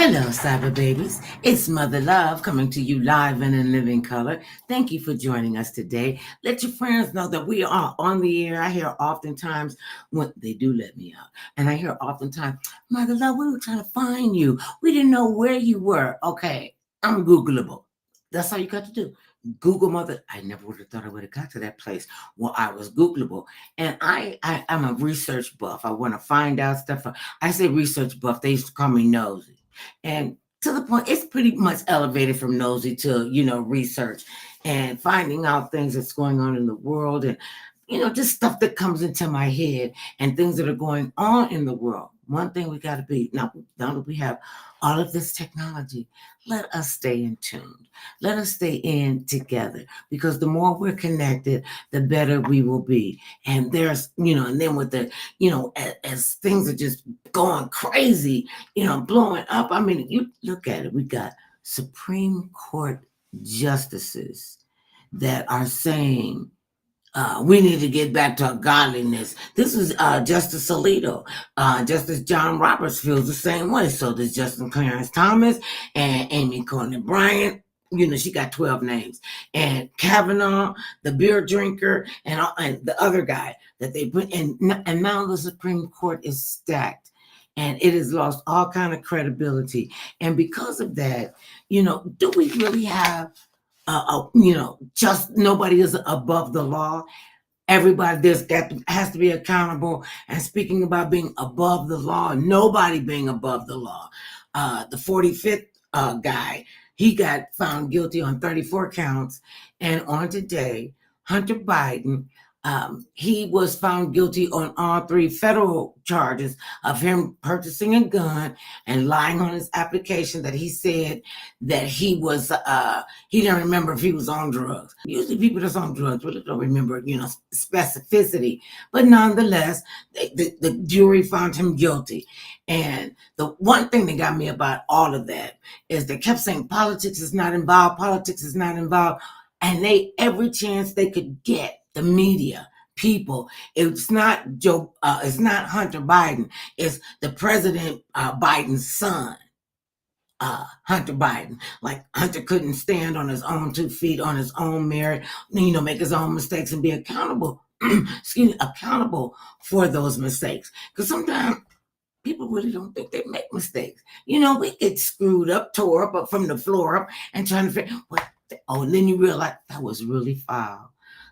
Hello, cyber babies. It's Mother Love coming to you live and in living color. Thank you for joining us today. Let your friends know that we are on the air. I hear oftentimes when they do let me out, and I hear oftentimes, Mother Love, we were trying to find you. We didn't know where you were. Okay, I'm Googleable. That's all you got to do. Google Mother. I never would have thought I would have got to that place. Well, I was Googleable, and I'm a research buff. I want to find out stuff. I say research buff. They used to call me nosy. And to the point, it's pretty much elevated from nosy to, research and finding out things that's going on in the world and, just stuff that comes into my head and things that are going on in the world. One thing we got to be now that we have all of this technology, let us stay in tune. Let us stay in together because the more we're connected, the better we will be. And there's, and then with the, as things are just going crazy, blowing up. I mean, you look at it, we got Supreme Court justices that are saying we need to get back to godliness. This is Justice Alito. Justice John Roberts feels the same way. So does Justice Clarence Thomas and Amy Coney Bryant. She got 12 names. And Kavanaugh, the beer drinker, and the other guy that they put in. And now the Supreme Court is stacked. And it has lost all kind of credibility. And because of that, do we really have just nobody is above the law. Everybody has to be accountable. And speaking about being above the law, nobody being above the law. The 45th guy, he got found guilty on 34 counts. And on today, Hunter Biden, he was found guilty on all 3 federal charges of him purchasing a gun and lying on his application that he said that he was, he didn't remember if he was on drugs. Usually people that's on drugs really don't remember, specificity. But nonetheless, the jury found him guilty. And the one thing that got me about all of that is they kept saying politics is not involved, politics is not involved. And every chance they could get, the media, people, it's not it's not Hunter Biden, it's the President Biden's son, Hunter Biden. Like Hunter couldn't stand on his own 2 feet, on his own merit, make his own mistakes and be accountable, accountable for those mistakes. Because sometimes people really don't think they make mistakes. We get screwed up, tore up from the floor up and trying to figure and then you realize that was really foul.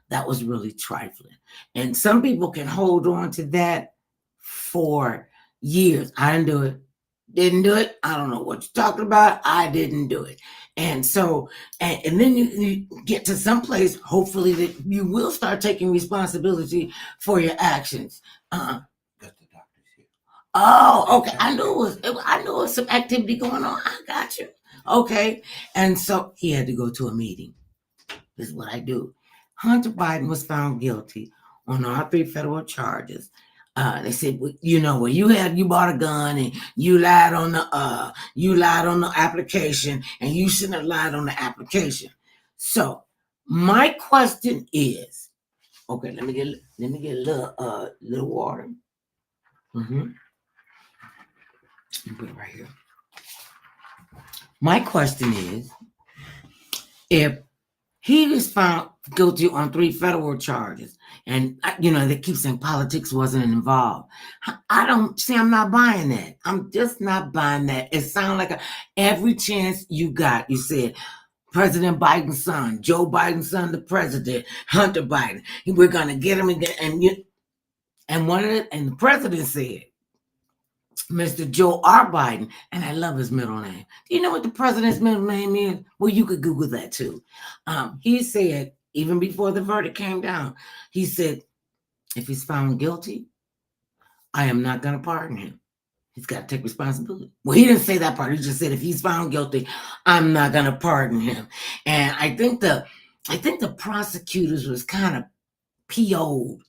That was really trifling. And some people can hold on to that for years. I didn't do it. Didn't do it. I don't know what you're talking about. I didn't do it. And so, and then you get to some place, hopefully, that you will start taking responsibility for your actions. That's the doctor's here. Oh, okay. I knew it was some activity going on. I got you. Okay. And so he had to go to a meeting. This is what I do. Hunter Biden was found guilty on all 3 federal charges. They said, you bought a gun and you lied on the application, and you shouldn't have lied on the application. So my question is, okay, let me get a little water. Put it right here. My question is, if he was found guilty on 3 federal charges, and they keep saying politics wasn't involved. I'm not buying that. I'm just not buying that. It sounds like every chance you got, you said President Biden's son, Joe Biden's son, the president, Hunter Biden. We're gonna get him again, and the president said, Mr. Joe R. Biden, and I love his middle name. Do you know what the president's middle name is? Well, you could Google that too. He said, even before the verdict came down, he said, if he's found guilty, I am not going to pardon him. He's got to take responsibility. Well, he didn't say that part. He just said, if he's found guilty, I'm not going to pardon him. And I think the prosecutors was kind of PO'd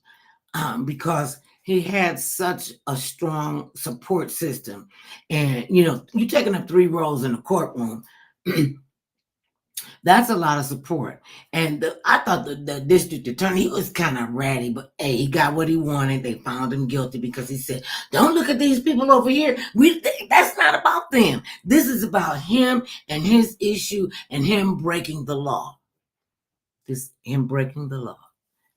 because he had such a strong support system. And, you're taking up 3 roles in the courtroom. That's a lot of support. And I thought the district attorney, he was kind of ratty, but hey, he got what he wanted. They found him guilty because he said, "Don't look at these people over here. That's not about them. This is about him and his issue and him breaking the law. Him breaking the law."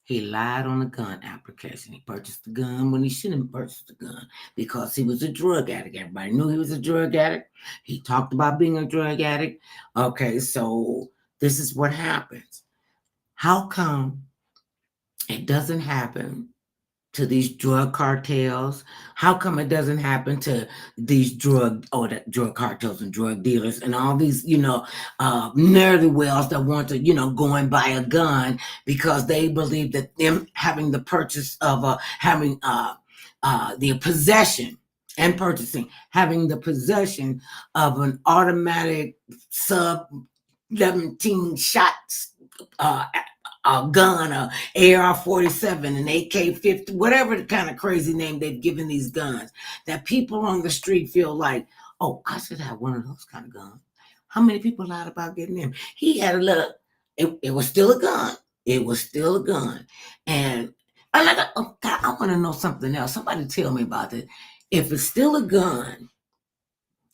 He lied on a gun application. He purchased the gun when he shouldn't have purchased the gun because he was a drug addict. Everybody knew he was a drug addict. He talked about being a drug addict. Okay, so this is what happens. How come it doesn't happen to these drug cartels? How come it doesn't happen to these drug cartels and drug dealers and all these, ne'er do wells that want to, go and buy a gun because they believe that them having the purchase of having the possession and purchasing, having the possession of an automatic sub 17 shots uh, a gun, a AR-47, an AK-50, whatever the kind of crazy name they've given these guns, that people on the street feel like, oh, I should have one of those kind of guns. How many people lied about getting them? He had a little, it was still a gun. It was still a gun. And oh God, I want to know something else. Somebody tell me about it. If it's still a gun,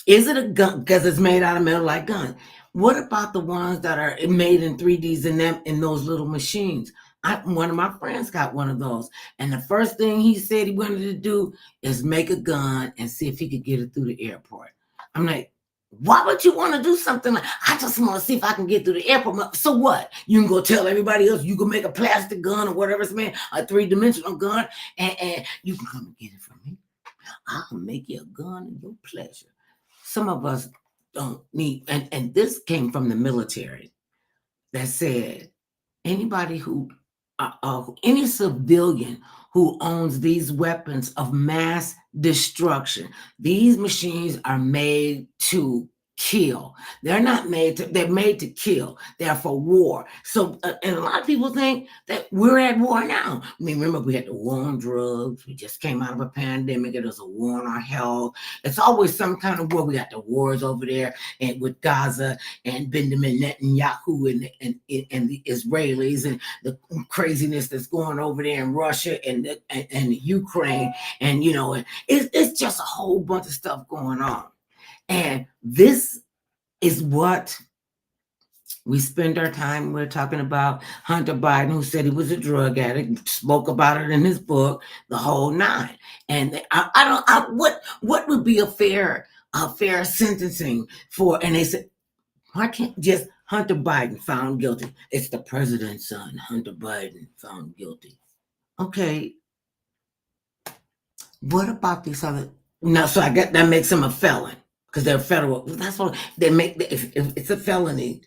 is it a gun because it's made out of metal like guns? What about the ones that are made in 3Ds in those little machines? One of my friends got one of those, and the first thing he said he wanted to do is make a gun and see if he could get it through the airport. I'm like, why would you want to do something like? I just want to see if I can get through the airport. So what? You can go tell everybody else you can make a plastic gun or whatever it's made, a 3-dimensional gun, and you can come and get it from me. I'll make you a gun at your pleasure. Some of us don't need, and this came from the military that said anybody any civilian who owns these weapons of mass destruction, these machines are made to kill. They're not made to, they're made to kill. They're for war. So, and a lot of people think that we're at war now. I mean, remember we had the war on drugs. We just came out of a pandemic. It was a war on our health. It's always some kind of war. We got the wars over there and with Gaza and Benjamin Netanyahu and the Israelis and the craziness that's going over there in Russia and the Ukraine. And, it's just a whole bunch of stuff going on. And this is what we spend our time. We're talking about Hunter Biden, who said he was a drug addict, spoke about it in his book, the whole nine. And what would be a fair sentencing for? And they said, why can't just Hunter Biden found guilty? It's the president's son, Hunter Biden, found guilty. Okay, what about these other? No, so I get that makes him a felon because they're federal. That's what they make. If it's a felony,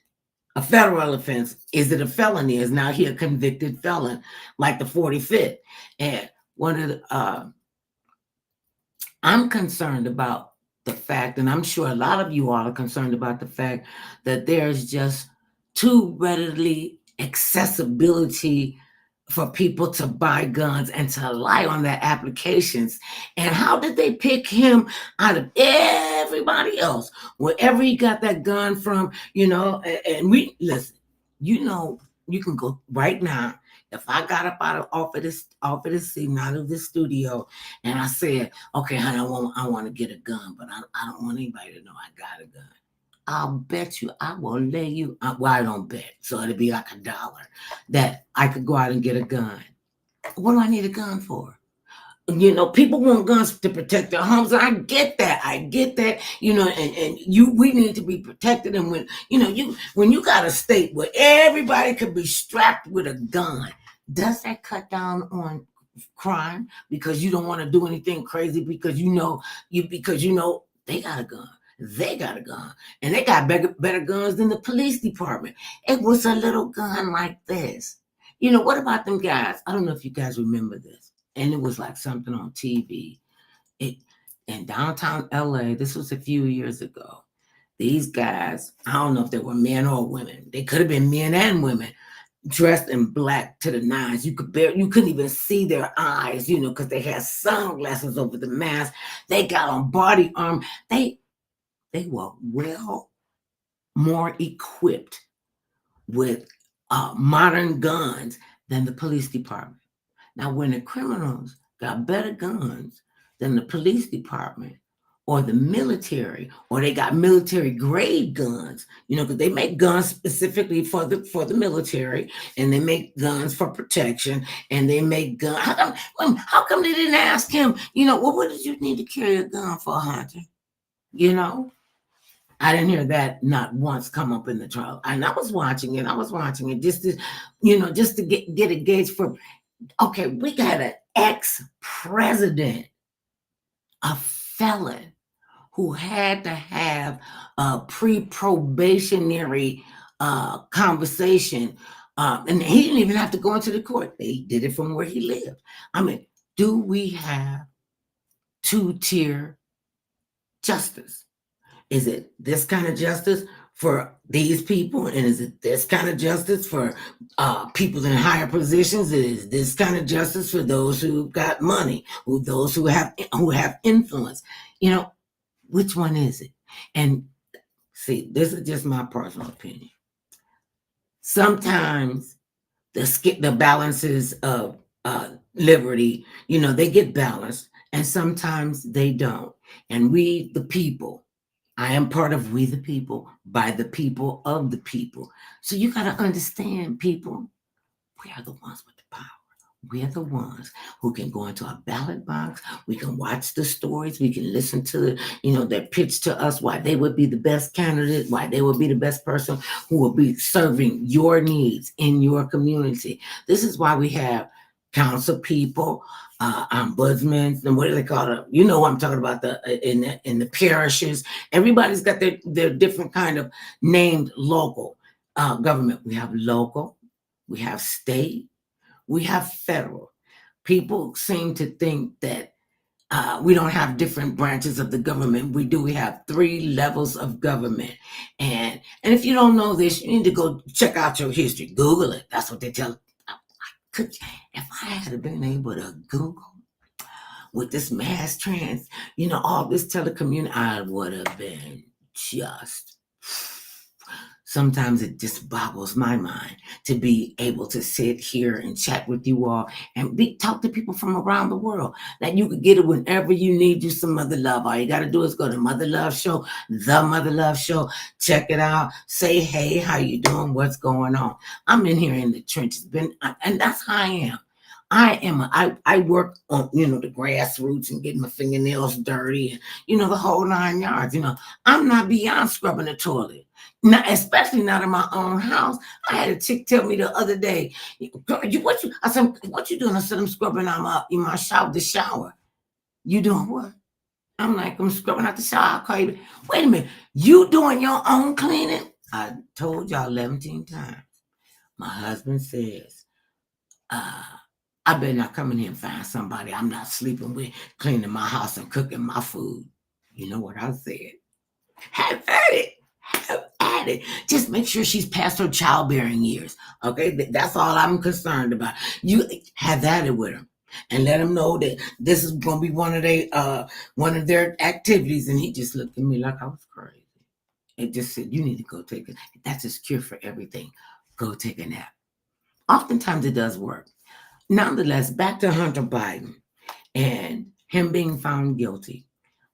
a federal offense, is it a felony? Is now he a convicted felon, like the 45th? And one of the, I'm concerned about the fact, and I'm sure a lot of you all are concerned about the fact that there's just too readily accessibility for people to buy guns and to lie on their applications. And how did they pick him out of everybody else? Wherever he got that gun from, and we listen, you can go right now. If I got up off of this seat, out of this studio, and I said, okay, honey, I want to get a gun, but I don't want anybody to know I got a gun. I'll bet you, I will lay you, well, I don't bet, so it'd be like $1 that I could go out and get a gun. What do I need a gun for? People want guns to protect their homes. And I get that. And we need to be protected. And when you got a state where everybody could be strapped with a gun, does that cut down on crime? Because you don't want to do anything crazy because they got a gun. They got a gun, and they got better guns than the police department. It was a little gun like this. What about them guys? I don't know if you guys remember this, and it was like something on TV. In downtown LA, this was a few years ago. These guys, I don't know if they were men or women. They could have been men and women, dressed in black to the nines. You couldn't even see their eyes, because they had sunglasses over the mask. They got on body armor. They were well more equipped with modern guns than the police department. Now, when the criminals got better guns than the police department or the military, or they got military grade guns, because they make guns specifically for the military, and they make guns for protection, and they make guns. How come they didn't ask him? Well, what did you need to carry a gun for, Hunter? You know, I didn't hear that not once come up in the trial. And I was watching it. Just to get a gauge for. Okay, we got an ex-president, a felon, who had to have a pre-probationary conversation, and he didn't even have to go into the court. They did it from where he lived. I mean, do we have two-tier justice? Is it this kind of justice for these people, and is it this kind of justice for people in higher positions? Is this kind of justice for those who got money, those who have influence? Which one is it? And see, this is just my personal opinion. Sometimes the balances of liberty, they get balanced, and sometimes they don't. And we, the people, I am part of we the people, by the people, of the people. So you got to understand, people, we are the ones with the power. We're the ones who can go into a ballot box. We can watch the stories. We can listen to, their pitch to us, why they would be the best candidate, why they would be the best person who will be serving your needs in your community. This is why we have council people, ombudsmen, and what do they call it? You know what I'm talking about, in the parishes. Everybody's got their different kind of named local government. We have local, we have state, we have federal. People seem to think that we don't have different branches of the government. We do. We have 3 levels of government. And if you don't know this, you need to go check out your history. Google it. That's what they tell. If I had been able to Google with this mass trans, all this telecommunication, I would have been just. Sometimes it just boggles my mind to be able to sit here and chat with you all and talk to people from around the world. That you could get it whenever you need you some Mother Love. All you got to do is go to Mother Love Show, The Mother Love Show. Check it out. Say, hey, how you doing? What's going on? I'm in here in the trenches, and that's how I am. I work on, the grassroots and getting my fingernails dirty and, the whole 9 yards. I'm not beyond scrubbing the toilet. Not, especially not in my own house. I had a chick tell me the other day, I said, what you doing? I said, I'm scrubbing out the shower. You doing what? I'm like, I'm scrubbing out the shower. I'll call you. Wait a minute. You doing your own cleaning? I told y'all 11 times. My husband says, I better not come in here and find somebody I'm not sleeping with, cleaning my house and cooking my food. You know what I said? Have at it. Have at it. Just make sure she's past her childbearing years. Okay, that's all I'm concerned about. You have at it with her, and let them know that this is going to be one of their activities. And he just looked at me like I was crazy. And just said, "You need to go take it. That's his cure for everything. Go take a nap." Oftentimes it does work. Nonetheless, back to Hunter Biden and him being found guilty.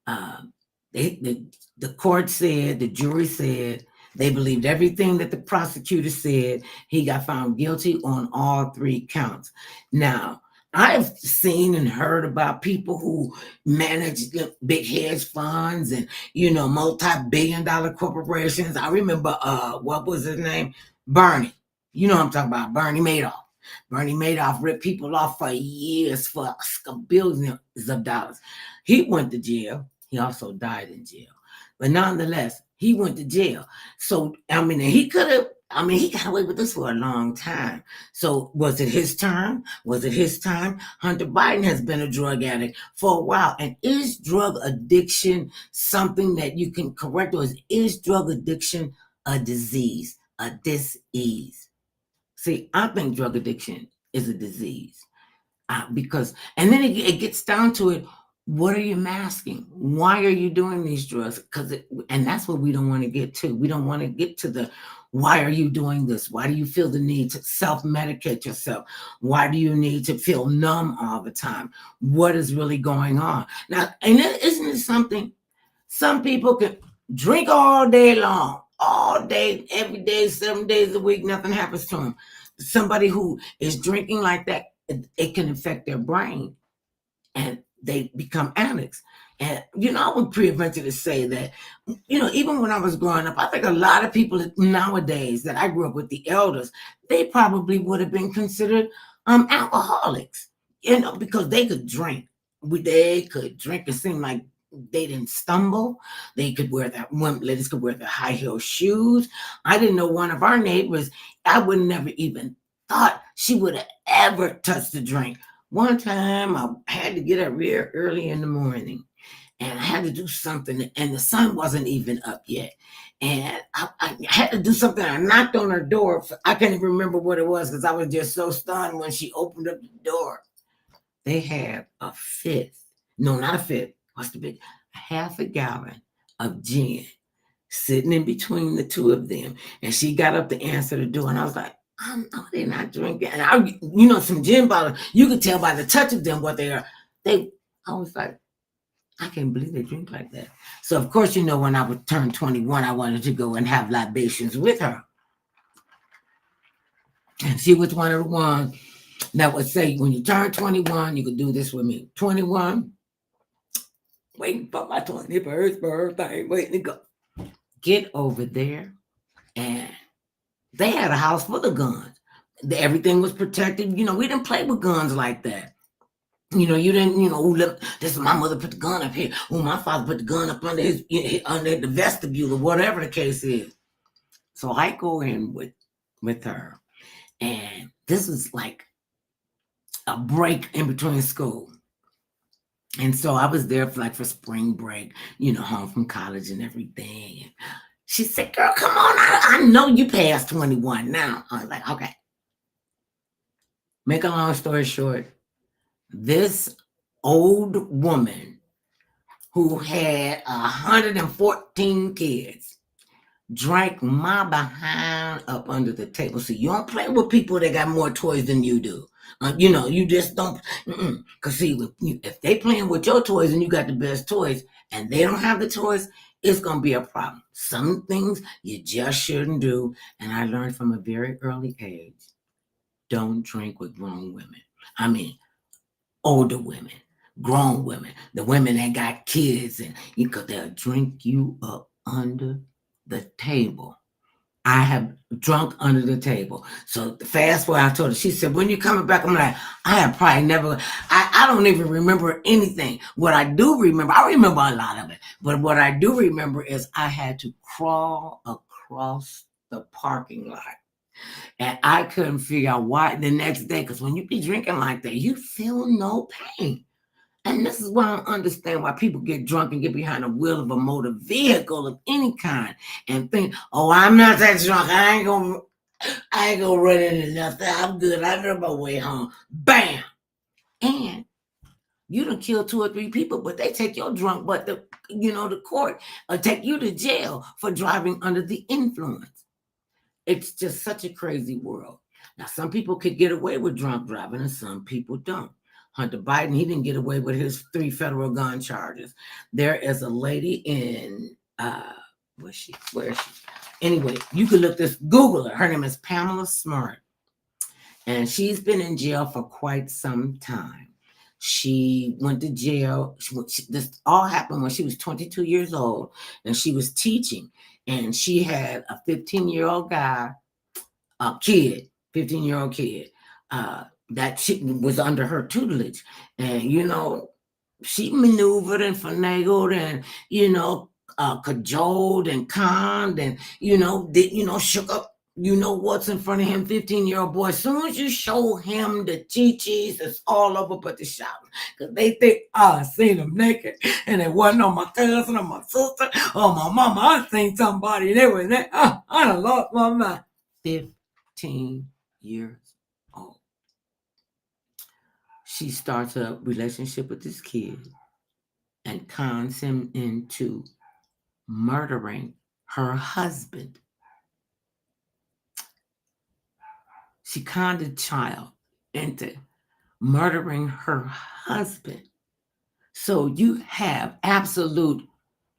Um, the court said, the jury said, they believed everything that the prosecutor said. He got found guilty on all 3 counts. Now, I've seen and heard about people who manage big hedge funds and, multi-billion-dollar corporations. I remember, what was his name? Bernie. You know what I'm talking about, Bernie Madoff. Bernie Madoff ripped people off for years for billions of dollars. He went to jail. He also died in jail. But nonetheless, he went to jail. So, he got away with this for a long time. So, was it his turn? Was it his time? Hunter Biden has been a drug addict for a while. And is drug addiction something that you can correct? Or is drug addiction a disease, a dis-ease? See, I think drug addiction is a disease. And then it gets down to it. What are you masking? Why are you doing these drugs? And that's what we don't want to get to. We don't want to get to the why are you doing this? Why do you feel the need to self medicate yourself? Why do you need to feel numb all the time? What is really going on? Now, and isn't it something? Some people can drink all day long, all day, every day, 7 days a week, nothing happens to them. Somebody who is drinking like that, it can affect their brain and they become addicts. And, I would pre-venture to say that, even when I was growing up, I think a lot of people nowadays that I grew up with, the elders, they probably would have been considered alcoholics, because they could drink. They could drink. It seemed like they didn't stumble. They could wear that, ladies could wear the high heel shoes. I didn't know one of our neighbors, I would never even thought she would have ever touched a drink. One time I had to get up real early in the morning and I had to do something, and the sun wasn't even up yet. And I had to do something. I knocked on her door. I can't even remember what it was because I was just so stunned when she opened up the door. They had a fifth, no, not a fifth, what's the big, half a gallon of gin sitting in between the two of them. And she got up to answer the door, and I was like, no, they're not drinking. And some gin bottles, you could tell by the touch of them what they are. I was like, I can't believe they drink like that. So of course, when I would turn 21, I wanted to go and have libations with her. And she was one of the ones that would say, when you turn 21, you could do this with me. 21, waiting for my 21st birthday, waiting to go. Get over there. And they had a house full of guns. Everything was protected. We didn't play with guns like that. You didn't, look, this is my mother put the gun up here. Oh, my father put the gun up under under the vestibule or whatever the case is. So I go in with her. And this was like a break in between school. And so I was there for spring break, home from college and everything. And she said, girl, come on. I know you passed 21 now. I was like, okay. Make a long story short, this old woman who had 114 kids drank my behind up under the table. So you don't play with people that got more toys than you do. You just don't. Because see, if they playing with your toys and you got the best toys and they don't have the toys, it's going to be a problem. Some things you just shouldn't do. And I learned from a very early age, don't drink with grown women. I mean, older women, grown women, the women that got kids, and they'll drink you up under the table. I have drunk under the table. So fast forward, I told her, she said, when you coming back? I'm like, I have probably never, I don't even remember anything. What I do remember, I remember a lot of it, but what I do remember is I had to crawl across the parking lot. And I couldn't figure out why the next day, because when you be drinking like that, you feel no pain. And this is why I don't understand why people get drunk and get behind the wheel of a motor vehicle of any kind and think, oh, I'm not that drunk. I ain't gonna run into nothing. I'm good. I know my way home. Bam. And you done kill 2 or 3 people, but they take your drunk butt to, the court or take you to jail for driving under the influence. It's just such a crazy world. Now, some people could get away with drunk driving and some people don't. Hunter Biden, he didn't get away with his 3 federal gun charges. There is a lady in, where is she? Anyway, you can look this, Google her. Her name is Pamela Smart. And she's been in jail for quite some time. She went to jail. This all happened when she was 22 years old and she was teaching. And she had a 15-year-old kid, 15-year-old kid, that she was under her tutelage. And, she maneuvered and finagled and, cajoled and conned and, shook up, what's in front of him, 15-year-old boy. As soon as you show him the chi-chis, it's all over but the shouting. Because they think, I seen him naked. And it wasn't on my cousin or my sister or my mama. I seen somebody. They were there. I done lost my mind. 15 years old. She starts a relationship with this kid. and cons him into murdering her husband. She conned the child into murdering her husband. So you have absolute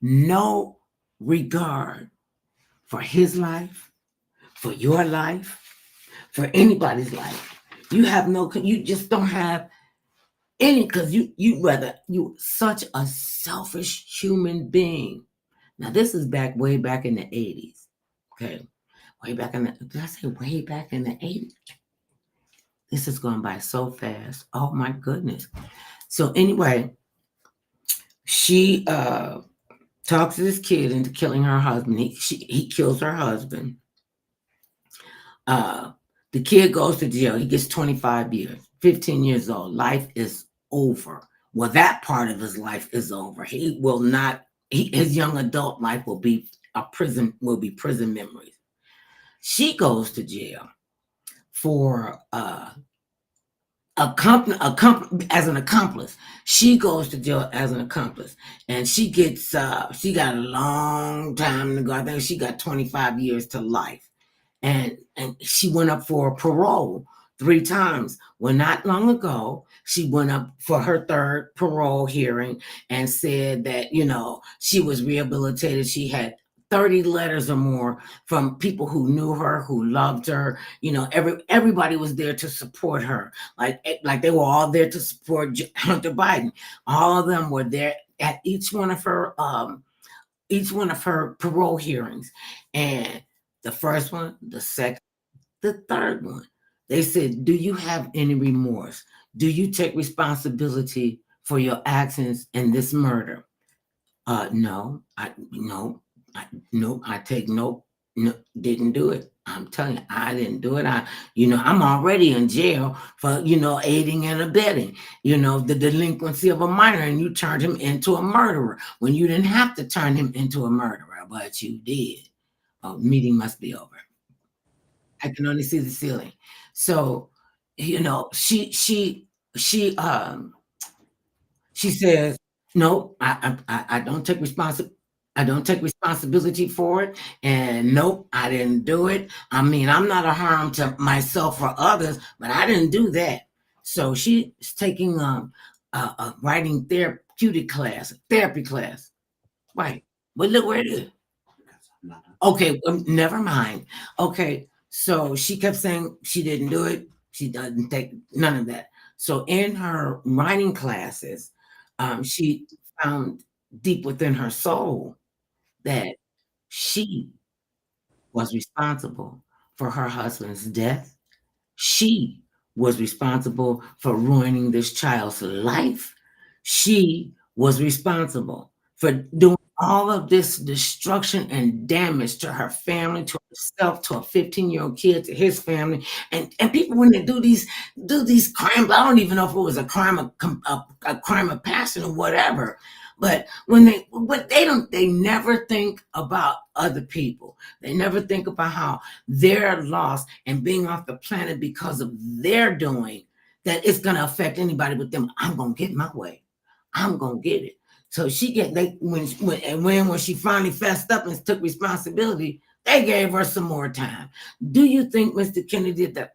no regard for his life, for your life, for anybody's life. You have no, you just don't have any, because you rather, you such a selfish human being. Now this is back way back in the 80s. Okay. Way back in the, did I say way back in the 80s? This is going by so fast. Oh my goodness. So anyway, she talks this kid into killing her husband. He kills her husband. Uh, the kid goes to jail. He gets 25 years, 15 years old. Life is over. Well, that part of his life is over. He will not. His young adult life will be a prison. Will be prison memories. She goes to jail for as an accomplice. She goes to jail as an accomplice, and she got a long time to go. I think she got 25 years to life, and she went up for parole 3 times. Well, not long ago, she went up for her third parole hearing and said that she was rehabilitated. She had 30 letters or more from people who knew her, who loved her. Everybody was there to support her. Like they were all there to support Hunter Biden. All of them were there at each one of her parole hearings. And the first one, the second, the third one, they said, "Do you have any remorse? Do you take responsibility for your actions in this murder?" No, I take no, no, didn't do it. I'm telling you, I didn't do it. I'm already in jail for, aiding and abetting, the delinquency of a minor, and you turned him into a murderer when you didn't have to turn him into a murderer, but you did. Oh, meeting must be over. I can only see the ceiling. So, she says, "No, I don't take I don't take responsibility for it, and nope, I didn't do it. I mean, I'm not a harm to myself or others, but I didn't do that." So she's taking a writing therapy class, right? But look where it is. Okay, never mind. Okay, so she kept saying she didn't do it. She doesn't take none of that. So in her writing classes, she found deep within her soul that she was responsible for her husband's death. She was responsible for ruining this child's life. She was responsible for doing all of this destruction and damage to her family, to herself, to a 15-year-old kid, to his family. And people, when they do these crimes, I don't even know if it was a crime of passion or whatever. But they never think about other people. They never think about how their loss and being off the planet because of their doing, that it's going to affect anybody but them. I'm going to get my way. I'm going to get it. So when she finally fessed up and took responsibility, they gave her some more time. Do you think, Mr. Kennedy, that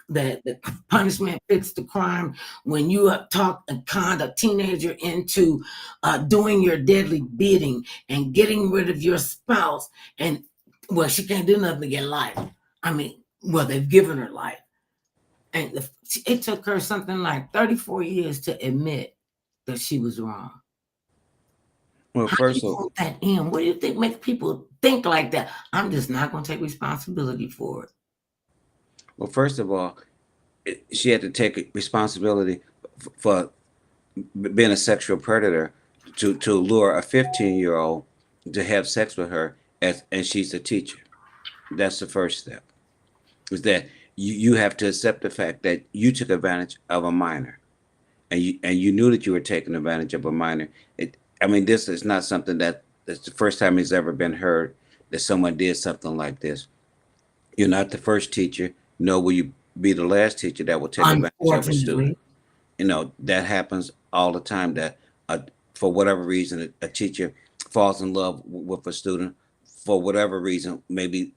the punishment fits the crime when you talk and con a teenager into doing your deadly bidding and getting rid of your spouse? And well, she can't do nothing to get life. I mean, well, they've given her life. And it took her something like 34 years to admit that she was wrong. Well, How do you first of hold that in? What do you think makes people think like that? I'm just not going to take responsibility for it. well, first of all, she had to take responsibility for being a sexual predator to lure a 15-year-old to have sex with her, and she's a teacher. That's the first step. Is that you have to accept the fact that you took advantage of a minor, and you knew that you were taking advantage of a minor. I mean, this is not something that's the first time it's ever been heard that someone did something like this. You're not the first teacher, nor will you be the last teacher that will take advantage of a student. Unfortunately, That happens all the time. That for whatever reason, a teacher falls in love with a student for whatever reason, maybe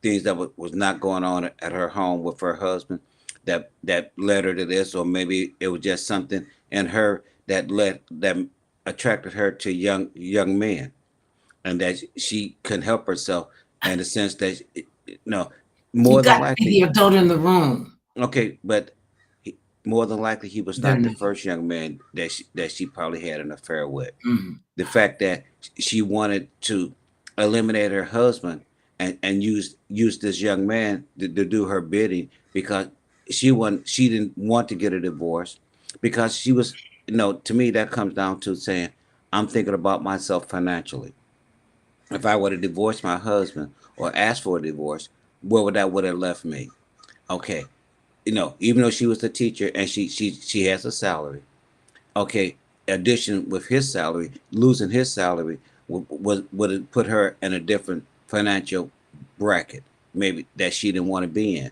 things that was not going on at her home with her husband that led her to this, or maybe it was just something in her that attracted her to young men, and that she couldn't help herself in the sense that no, You more than got to be likely. the adult in the room. Okay, but more than likely he was They're not the not. first young man that she probably had an affair with. Mhm. The fact that she wanted to eliminate her husband and use this young man to do her bidding, because she didn't want to get a divorce, because she was, to me that comes down to saying, I'm thinking about myself financially. If I were to divorce my husband or ask for a divorce, where would have left me? Okay, even though she was the teacher and she has a salary. Okay, addition with his salary, losing his salary would have put her in a different financial bracket, maybe that she didn't want to be in.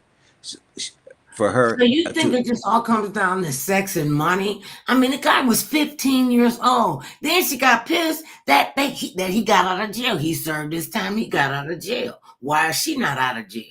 For her So you think to it just all comes down to sex and money? I mean, the guy was 15 years old. Then she got pissed that he got out of jail. He served his time. He got out of jail. Why is she not out of jail?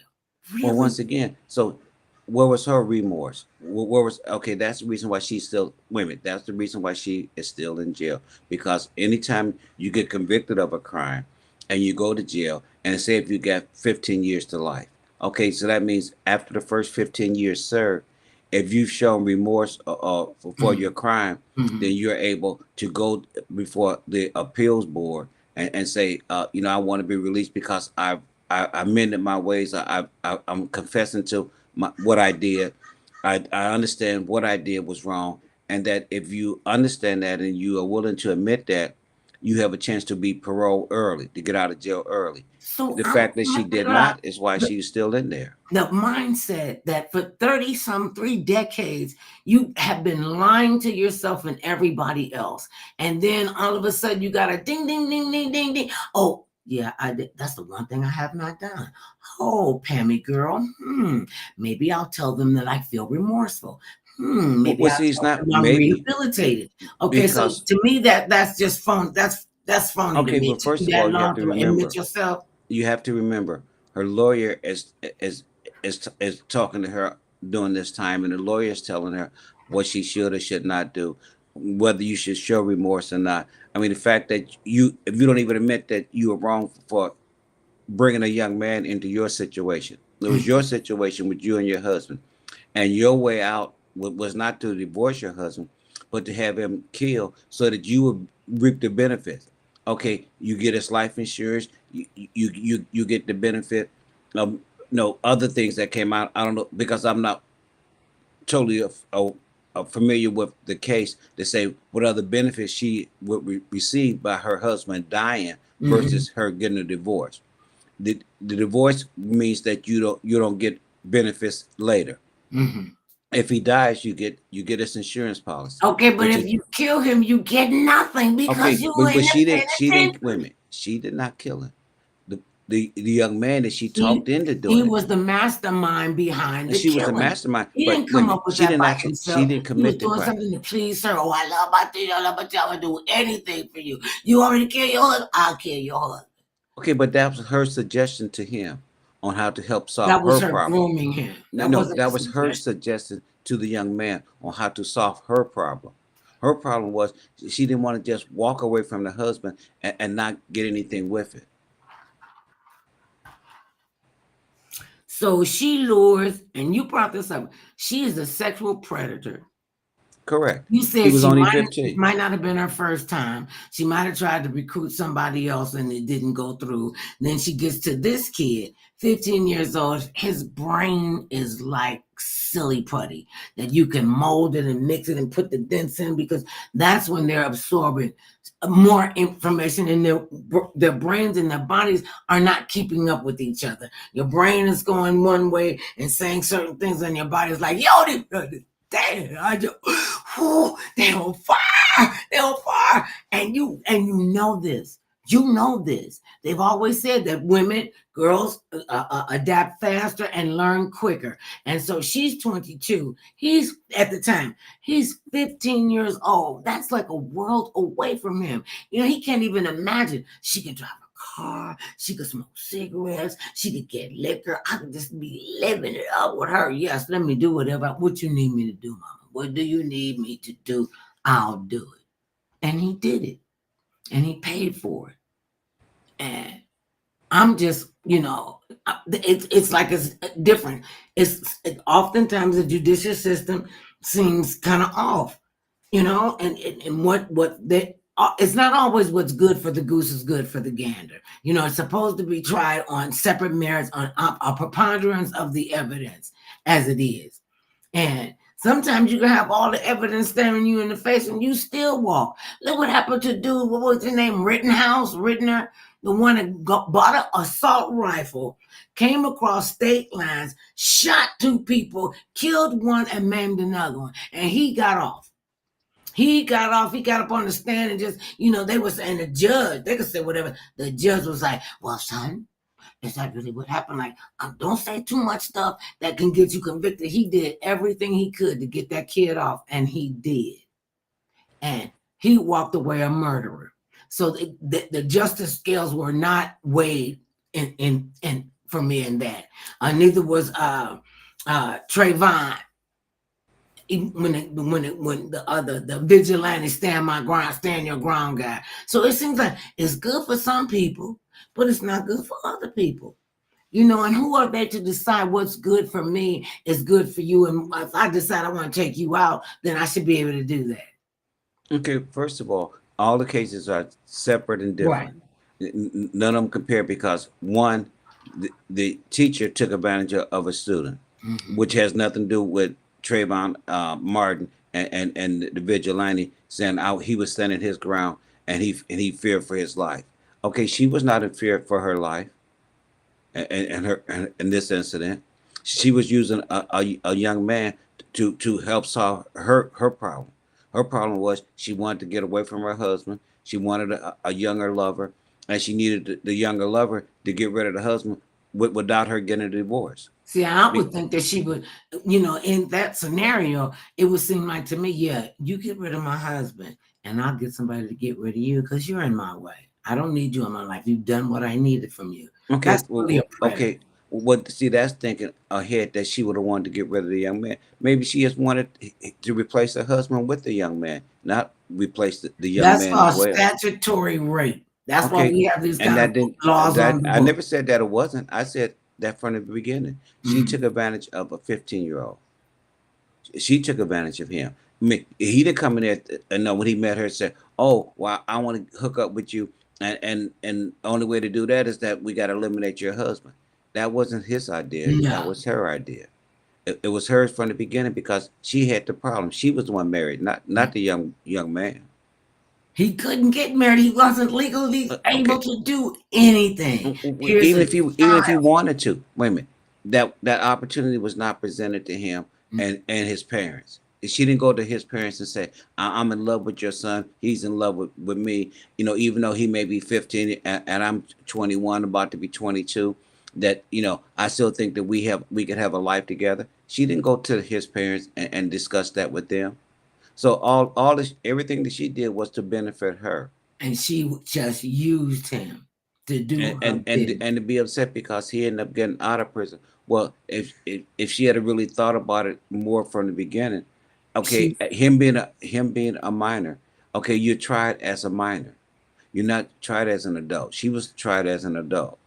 well, Really? once again, so where was her remorse? Where was okay? That's the reason why she's still women. That's the reason why she is still in jail, because anytime you get convicted of a crime and you go to jail, and say if you got 15 years to life, okay, so that means after the first 15 years served, if you've shown remorse for Mhm, your crime, then mhm. you're able to go before the appeals board and say, I want to be released because I amended my ways. I'm confessing to what I did. I understand what I did was wrong, and that if you understand that and you are willing to admit that, you have a chance to be paroled early, to get out of jail early. So The I'm fact that she trying to did figure out not is why the, she's still in there. the mindset that for 30 some 3 decades, you have been lying to yourself and everybody else. And then all of a sudden you got a ding, ding, ding, ding, ding, ding. Oh, yeah, I did. That's the one thing I have not done. Oh, Pammy girl. Maybe I'll tell them that I feel remorseful. Maybe Well, I'll see, it's tell not them I'm maybe rehabilitated. Okay, so because to me that's just phony. That's phony to okay, me. It but took first you of all, that long to admit yourself. you have to remember her lawyer is is talking to her during this time, and the lawyer is telling her what she should or should not do, whether you should show remorse or not. I mean, the fact that if you don't even admit that you were wrong for bringing a young man into your situation, it was your situation with you and your husband, and your way out was not to divorce your husband, but to have him killed so that you would reap the benefits. Okay, you get his life insurance, you get the benefit of no other things that came out. I don't know, because I'm not totally familiar with the case to say what other benefits she would receive by her husband dying Mhm, versus her getting a divorce. The divorce means that you don't get benefits later. mhm. If he dies, you get his insurance policy, Okay, but which if is you kill him, you get nothing because okay. you But ain't she paying didn't wait a attention. minute. She did not kill him. The young man that she He talked into he doing it, was the mastermind behind and the she was the killing. mastermind. He But didn't wait a come minute, up with that by she himself. didn't He was commit the doing crime. something to please her. Oh, I love my thing. I love my job. I do anything for you. You want me to kill your husband? I'll kill your husband. Okay, but that was her suggestion to him on how to help solve That was her her problem. grooming him. No, That no, wasn't a that was her suggestion. suggestion to the young man on how to solve her problem. Her problem was she didn't want to just walk away from the husband and not get anything with it. So she lures, and you brought this up. She is a sexual predator. Correct. You He said was she only might it 15. might not have been her first time. She might have tried to recruit somebody else and it didn't go through. Then she gets to this kid, 15 years old. His brain is like silly putty that you can mold it and mix it and put the dents in because that's when they're absorbing more information and their brains and their bodies are not keeping up with each other. Your brain is going one way and saying certain things and your body's like, yo, damn, I just, whew, they on fire, and you know this. You know this. They've always said that women, girls adapt faster and learn quicker. And so she's 22. He's at the time, he's 15 years old. That's like a world away from him. You know, he can't even imagine she can drive a car, she could smoke cigarettes, she could get liquor. I could just be living it up with her. Yes, let me do whatever. What you need me to do, mama? What do you need me to do? I'll do it. And he did it. And he paid for it. And I'm just, it's like it's different. Oftentimes the judicial system seems kind of off, and what they. It's not always what's good for the goose is good for the gander. It's supposed to be tried on separate merits, on a preponderance of the evidence, as it is. And sometimes you can have all the evidence staring you in the face and you still walk. Look what happened to dude, what was his name? Rittenhouse, the one that bought an assault rifle, came across state lines, shot two people, killed one, and maimed another one. And he got off. He got off. He got up on the stand and just, they were saying the judge, they could say whatever. The judge was like, well, son, is that really what happened? Like, don't say too much stuff that can get you convicted. He did everything he could to get that kid off, and he did. And he walked away a murderer. So the justice scales were not weighed in for me in that. Neither was Trayvon. When the vigilante stand your ground guy. So it seems like it's good for some people, but it's not good for other people. And who are they to decide what's good for me is good for you? And if I decide I want to take you out, then I should be able to do that. Okay, first of all the cases are separate and different. Right. None of them compare because one, the teacher took advantage of a student, which has nothing to do with Trayvon Martin and the vigilante saying he was standing his ground and he feared for his life. Okay, she was not in fear for her life. And in this incident, she was using a young man to help solve her problem. Her problem was she wanted to get away from her husband. She wanted a younger lover, and she needed the younger lover to get rid of the husband without her getting a divorce. See, I would think that she would, in that scenario, it would seem like to me, yeah, you get rid of my husband, and I'll get somebody to get rid of you because you're in my way. I don't need you in my life. You've done what I needed from you. Okay, okay. See, that's thinking ahead that she would have wanted to get rid of the young man. Maybe she just wanted to replace her husband with the young man, not replace the young man. That's called statutory rape. That's why we have these kind of laws on the book. I never said that it wasn't. I said that from the beginning. She took advantage of a 15-year-old. She took advantage of him. I mean, he didn't come in there and when he met her and said, "Oh, well, I want to hook up with you." And the only way to do that is that we got to eliminate your husband. That wasn't his idea. No. That was her idea. It was hers from the beginning because she had the problem. She was the one married, not the young man. He couldn't get married. He wasn't legally able to do anything. Even if he wanted to. Wait a minute. That opportunity was not presented to him and his parents. She didn't go to his parents and say, I'm in love with your son. He's in love with me. Even though he may be 15 and I'm 21, about to be 22, that, I still think that we could have a life together. She didn't go to his parents and discuss that with them. So all this, everything that she did was to benefit her. And she just used him to do and to be upset because he ended up getting out of prison. Well, if she had really thought about it more from the beginning, okay, him being a minor, okay, you're tried as a minor. You're not tried as an adult. She was tried as an adult.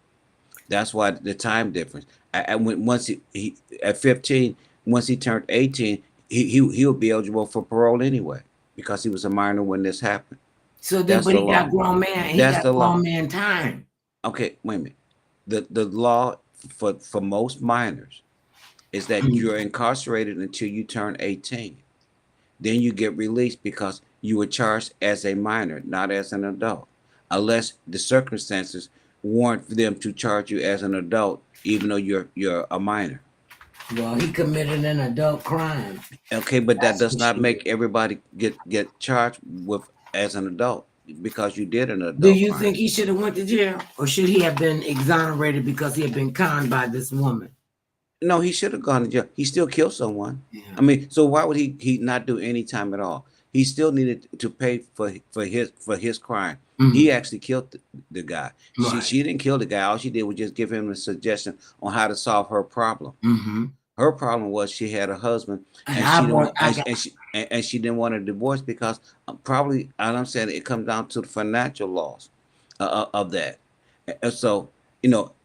That's why the time difference. Once he at 15, once he turned 18, he would be eligible for parole anyway because he was a minor when this happened. So then, when he got grown man, he got grown man time. Okay, wait a minute. The law for most minors is that you're incarcerated until you turn 18. Then you get released because you were charged as a minor, not as an adult, unless the circumstances warrant for them to charge you as an adult, even though you're a minor. Well, he committed an adult crime. Okay, but that does not make everybody get charged with as an adult. because you did an Do adult you crime. think he should have went to jail, or should he have been exonerated because he had been conned by this woman? No, he should have gone to jail. He still killed someone. Yeah. I mean, so why would he not do any time at all? He still needed to pay for his crime. He Mhm. actually killed the guy. Right. She didn't kill the guy. All she did was just give him a suggestion on how to solve her problem. Mm-hmm. Her problem was she had a husband And and she didn't want I got. and she didn't want a divorce because probably, and I'm saying it comes down to the financial loss of that. And so,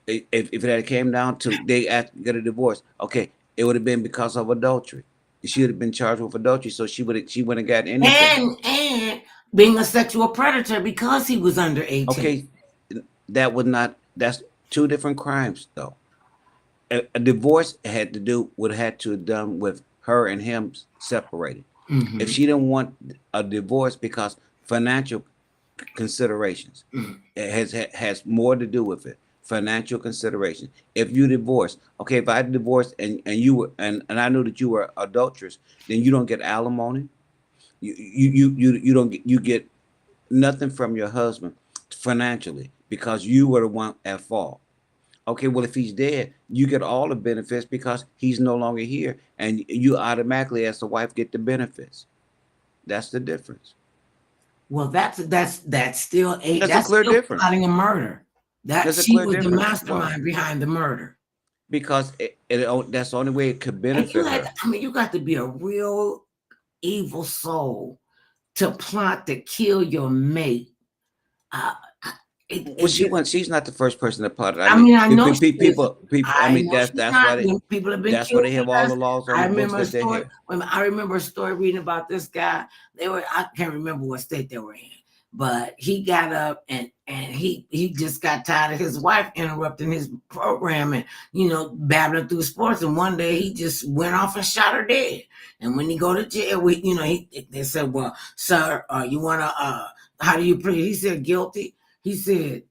if it had came down to they had to get a divorce, okay, it would have been because of adultery. She would have been charged with adultery, so she wouldn't have got anything. And being a sexual predator because he was under 18. Okay, that's two different crimes though. A divorce had to have done with her and him separated. If Mm-hmm. she didn't want a divorce because financial considerations, Mm-hmm. it has more to do with it. Financial consideration. If you divorce, okay, if I divorced and you were and I knew that you were adulterous, then you don't get alimony. You don't get nothing from your husband financially because you were the one at fault. Okay, well, if he's dead, you get all the benefits because he's no longer here, and you automatically, as the wife, get the benefits. That's the difference. Well, that's still That's a that's clear still difference. plotting a murder. That There's a she clear was the difference. Why? mastermind behind the murder. Because that's the only way it could And benefit her. you got to be a real evil soul to plot to kill your mate. Uh, Well, she's not the first person to plot it. I I mean, mean, I know she isn't. people. I I mean, know she's not. People have been that's why killed they in have all us. the laws on I the books remember a that they story. have. I remember a story reading about this guy. I can't remember what state they were in, but he got up and he just got tired of his wife interrupting his program and babbling through sports. And one day he just went off and shot her dead. And when he go to jail, they said, "Well, sir, you wanna how do you plead?" He said, "Guilty." He said,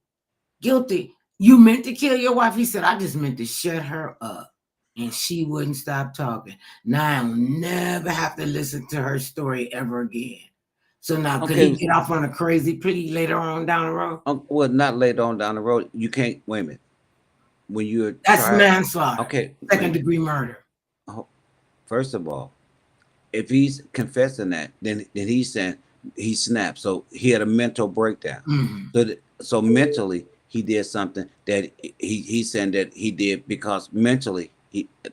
"Guilty. You meant to kill your wife?" He said, "I just meant to shut her up." And she wouldn't stop talking. Now I'll never have to listen to her story ever again. So now, could he Okay, get off on a crazy plea later on down the road? well, not later on down the road. You can't wait a minute. When you're That's tried, manslaughter, okay, wait a second minute. degree murder. Oh, first of all, if he's confessing that, then he's saying he snapped. So he had a mental breakdown. Mhm. So mentally he did something that he's saying that he did because mentally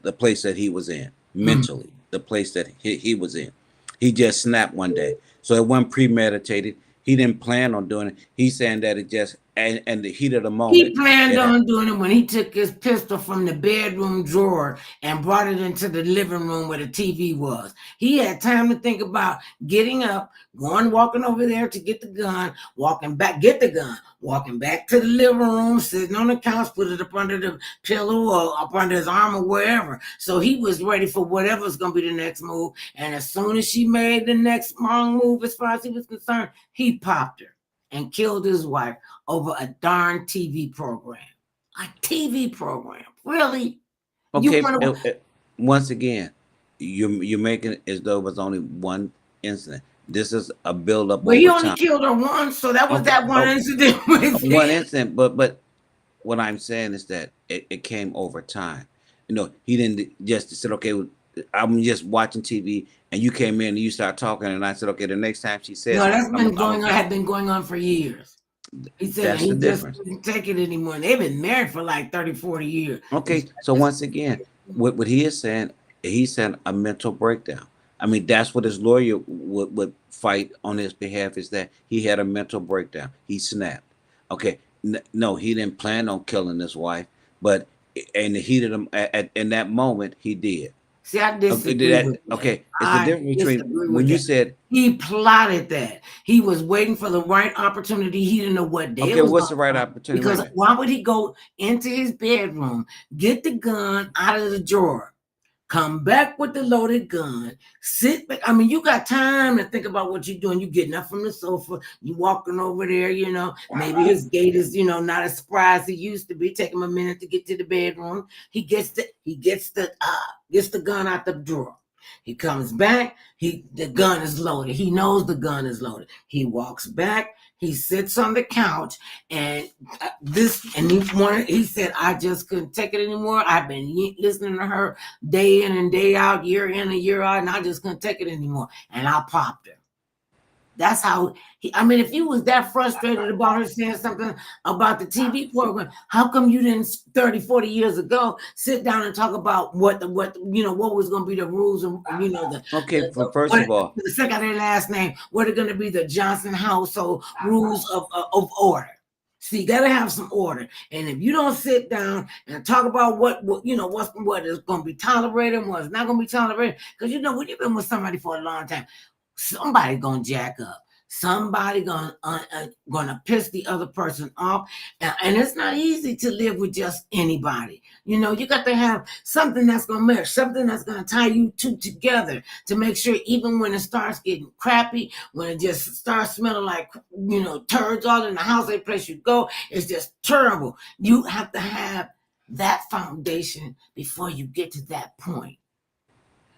the place that he was in, Mhm. mentally the place that he was in, he just snapped one day. So it wasn't premeditated. He didn't plan on doing it. He's saying that it just and the heat of the He moment. planned It on doing it when he took his pistol from the bedroom drawer and brought it into the living room where the TV was. He had time to think about getting up, walking over there to get the gun, walking back, get the gun, walking back to the living room, sitting on the couch, put it up under the pillow or up under his arm or wherever. So he was ready for whatever's going to be the next move. And as soon as she made the next wrong move, as far as he was concerned, he popped her and killed his wife over a darn TV program. A TV program. Really? You okay. want to Once again, you're making it as though it was only one incident. This is a build up Well, he over only time. killed her once, so that was Okay, that one incident with one him. incident, but what I'm saying is that it came over time. He didn't just said, okay, I'm just watching TV, and you came in and you start talking, and I said, okay, the next time she No, says that's something, been going on, had been going on for years. He said that's the he just difference. couldn't take it anymore. They've been married for like 30, 40 years. Okay, so once again, what he is saying, he's saying a mental breakdown. I mean, that's what his lawyer would fight on his behalf is that he had a mental breakdown. He snapped. Okay, no, he didn't plan on killing his wife, but in the heat of in that moment, he did. See, I disagree with that. Okay, it's the I difference between disagree when with you that. said, He plotted that. He was waiting for the right opportunity. He didn't know what day okay, it was what's going the to right come. opportunity? Wait a Because minute. why would he go into his bedroom, get the gun out of the drawer, come back with the loaded gun, sit back? I mean, you got time to think about what you're doing. You getting up from the sofa, you walking over there, maybe his gait is, not as spry as he used to be. Take him a minute to get to the bedroom. He gets the gun out the drawer. He comes back, the gun is loaded. He knows the gun is loaded. He walks back, He sits on the couch, and he said, I just couldn't take it anymore. I've been listening to her day in and day out, year in and year out, and I just couldn't take it anymore. And I popped her. That's how I mean, if you was that frustrated about her saying something about the TV program, how come you didn't 30, 40 years ago sit down and talk about what what was going to be the rules and Okay, first of all, the second their last name, what are going to be the Johnson household rules of order? So you got to have some order. And if you don't sit down and talk about what is going to be tolerated and what's not going to be tolerated, because when you've been with somebody for a long time, somebody gonna jack up. Somebody gonna piss the other person off, and it's not easy to live with just anybody. You got to have something that's gonna mesh, something that's gonna tie you two together to make sure even when it starts getting crappy, when it just starts smelling like turds all in the house, every place you go, it's just terrible. You have to have that foundation before you get to that point.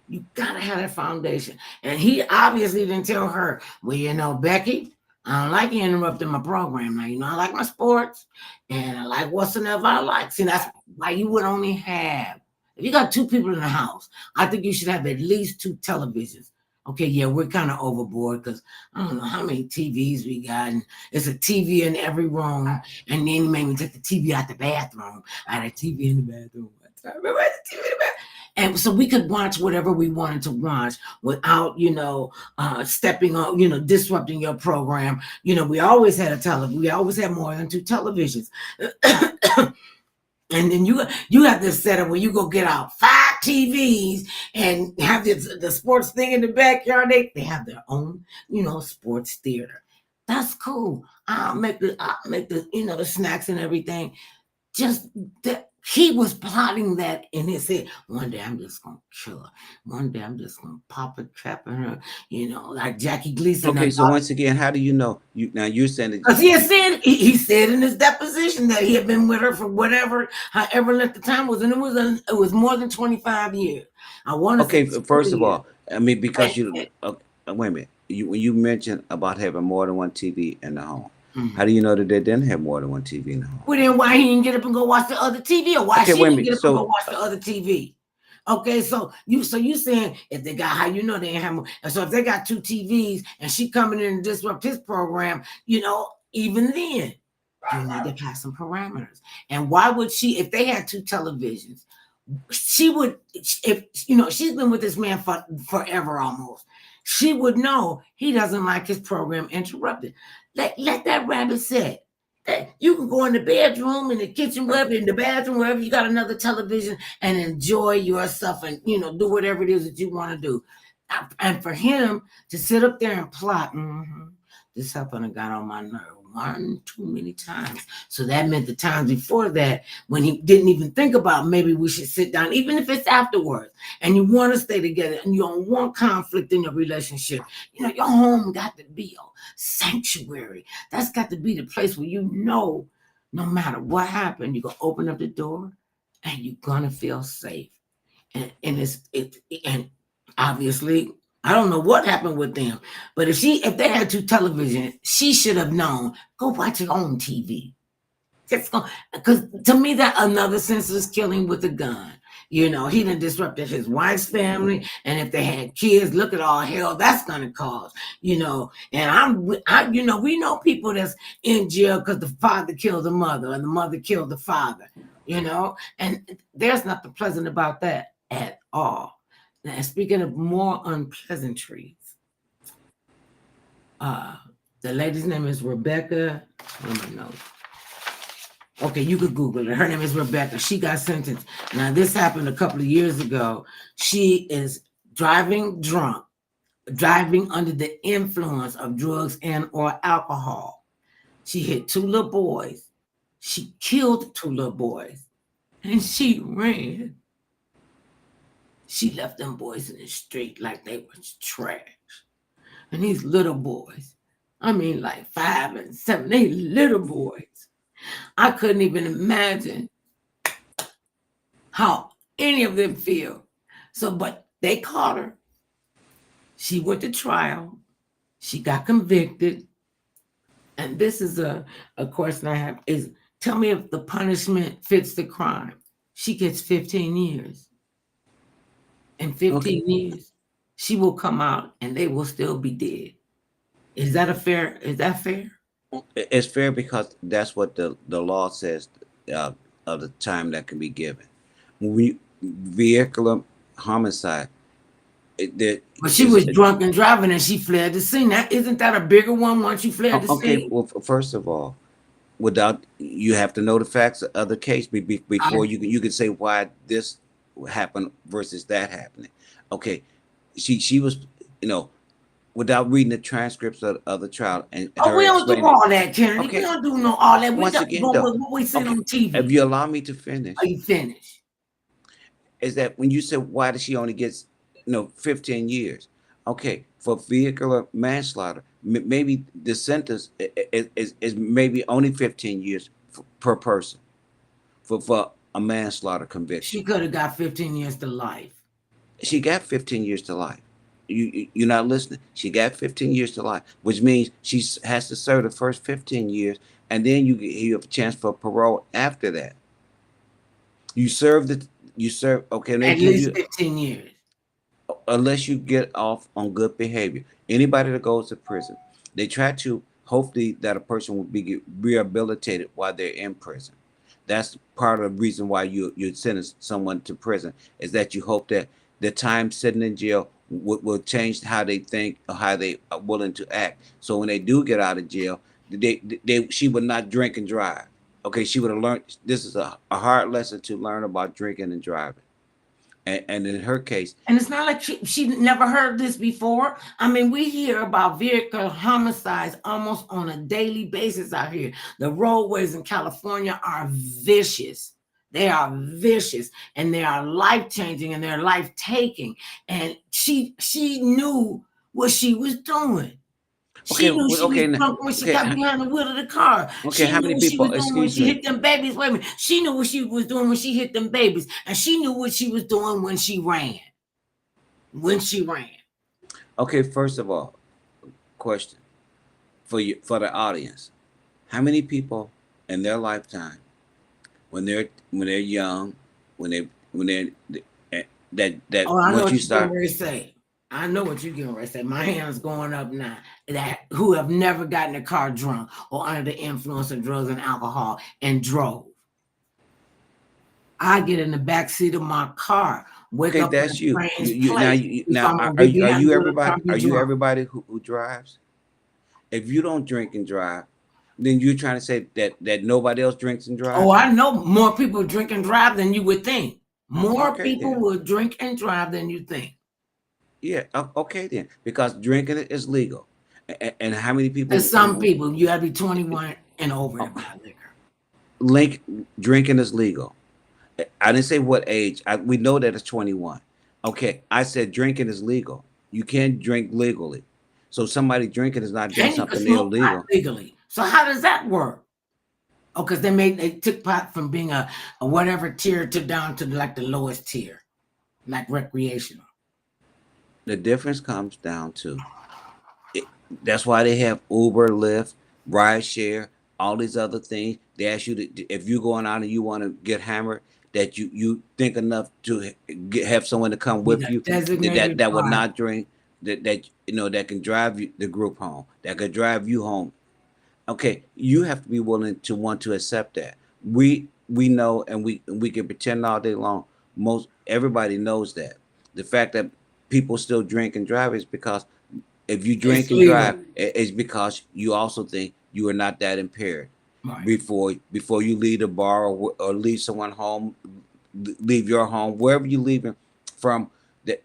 You gotta have that foundation. And he obviously didn't tell her, well, Becky, I don't like you interrupting my program. Now, I like my sports and I like whatsoever I like. See, that's why you would only have, if you got two people in the house, I think you should have at least two televisions. Okay, yeah, we're kind of overboard because I don't know how many TVs we got. And it's a TV in every room. And then he made me take the TV out the bathroom. I had a TV in the bathroom. I remember I had the TV in the bathroom. And so we could watch whatever we wanted to watch without, stepping on, disrupting your program. We always had we always had more than two televisions. And then you have this setup where you go get out 5 TVs and have the sports thing in the backyard. They have their own, sports theater. That's cool. I'll make the the snacks and everything. Just that he was plotting that in his head. One day I'm just gonna kill her. One day I'm just gonna pop a trap in her, like Jackie Gleason. okay. So once again, how do you know? You're saying that Because he said in his deposition that he had been with her for however length the time was, and it was more than 25 years. I want to okay. say First of 20 years. all, I mean because wait a minute. When you mentioned about having more than one TV in the home, how do you know that they didn't have more than one TV in the home? Well, then why he didn't get up and go watch the other TV, or why Okay, she wait a didn't get minute. up and go So watch the other TV? Okay, so you saying if they got how they didn't have more, and so if they got 2 TVs and she coming in and disrupt his program, even then you need to have some parameters. And why would she, if they had 2 televisions, she would, if she's been with this man for forever almost, she would know he doesn't like his program interrupted. Let that rabbit sit. You can go in the bedroom, in the kitchen, wherever, in the bathroom, wherever you got another television, and enjoy yourself and do whatever it is that you want to do. And for him to sit up there and plot, this happened got on my nerve one too many times. So that meant the times before that when he didn't even think about maybe we should sit down, even if it's afterwards, and you want to stay together and you don't want conflict in your relationship. Your home got to be a sanctuary. That's got to be the place where no matter what happened, you're gonna open up the door and you're gonna feel safe. And and obviously I don't know what happened with them, but if they had 2 televisions, she should have known. Go watch your own TV. Because to me, that another senseless killing with a gun. He done disrupted his wife's family, and if they had kids, look at all hell that's gonna cause. And we know people that's in jail because the father killed the mother, and the mother killed the father. And there's nothing pleasant about that at all. Now, speaking of more unpleasantries, the lady's name is Rebecca. Let me know. Okay, you could Google it. Her name is Rebecca. She got sentenced. Now, this happened a couple of years ago. She is driving drunk, driving under the influence of drugs and or alcohol. She hit 2 little boys. She killed 2 little boys. And she ran. She left them boys in the street like they was trash. And these little boys, I mean like 5 and 7, they little boys. I couldn't even imagine how any of them feel. So, but they caught her. She went to trial. She got convicted. And this is a question I have is tell me if the punishment fits the crime. She gets 15 years. In Okay, 15 years, she will come out and they will still be dead. Is that fair? it's fair because that's what the law says uh, of the time that can be given. When we vehicular homicide, there But she is was drunk and driving and she fled the scene. That isn't that a bigger one once you fled the okay. scene? Well, first of all, without you have to know the facts of the case I before you can say why this happened versus that happening. Okay, she was, you know, without reading the transcripts of the trial and oh, her we don't do explaining. all that, Kennedy. We Okay, don't do no all that. We once just again go though, with what we see okay, on if TV. you allow me to Are finish, you finished? is that when you said why does she only get 15 years? Okay, for vehicular manslaughter, maybe the sentence is maybe only 15 years per person for a manslaughter She conviction. could have got 15 years to life. She got 15 years to life. You're not listening. She got 15 years to life, which means she has to serve the first 15 years, and then you have a chance for parole after that. You serve the you serve. Okay, and they At give least you, 15 years. unless you get off on good behavior. Anybody that goes to prison, they try to hopefully that a person will be rehabilitated while they're in prison. That's part of the reason why you sentence someone to prison is that you hope that the time sitting in jail will change how they think or how they are willing to act. So when they do get out of jail, they she would not drink and drive. Okay, she would have learned. This is a hard lesson to learn about drinking and driving. And in her case, And it's not like she never heard this before. I mean, we hear about vehicle homicides almost on a daily basis out here. The roadways in California are vicious. They are vicious and they are life changing and they're life taking. And she knew what she was doing. okay, She knew she was okay, drunk when she okay, got behind the wheel of the car. okay. She How knew many what she was people? doing when Excuse she me. hit them babies. Wait a minute. She knew what she was doing when she hit them babies. And she knew what she was doing when she ran. When she ran. Okay, first of all, question for you for the audience: how many people in their lifetime, when they're young, when they're that Oh, I know once what you you're getting start, ready to say. I know what you're getting ready to say. My hand's going up now. That who have never gotten a car drunk or under the influence of drugs and alcohol and drove. I get in the back seat of my car, wake okay, up in a that's you. You, strange you now place. you If now I'm gonna are get you are behind you the wheel of the car, everybody? be Are you drunk. everybody who drives? If you don't drink and drive, then you're trying to say that nobody else drinks and Oh, drives. I know more people drink and drive than you would think. More Okay people then. will drink and drive than you think. Yeah, okay then, because drinking it is legal, and how many To people some people, you gotta be 21 and over to uh, buy liquor. link drinking is legal? I didn't say what age. We know that it's 21. Okay, I said drinking is legal. You can't drink legally, so somebody drinking is not doing And you can something smoke pot illegal. legally. So how does that work? Oh, because they took pot from being a whatever tier to down to like the lowest tier, like recreational. The difference comes down to it, that's why they have Uber, Lyft, rideshare, all these other things. They ask you to, if you're going out and you want to get hammered, that you think enough to have someone to come Need with a you designated that would driver. not drink, that that can drive you, the group home, that could drive you home. Okay, you have to be willing to want to accept that. We know, and we can pretend all day long. Most everybody knows that. The fact that people still drink and drive is because if you It's drink and legal. drive, it's because you also think you are not that impaired Right. before you leave the bar or leave someone home, leave your home, wherever you leaving from,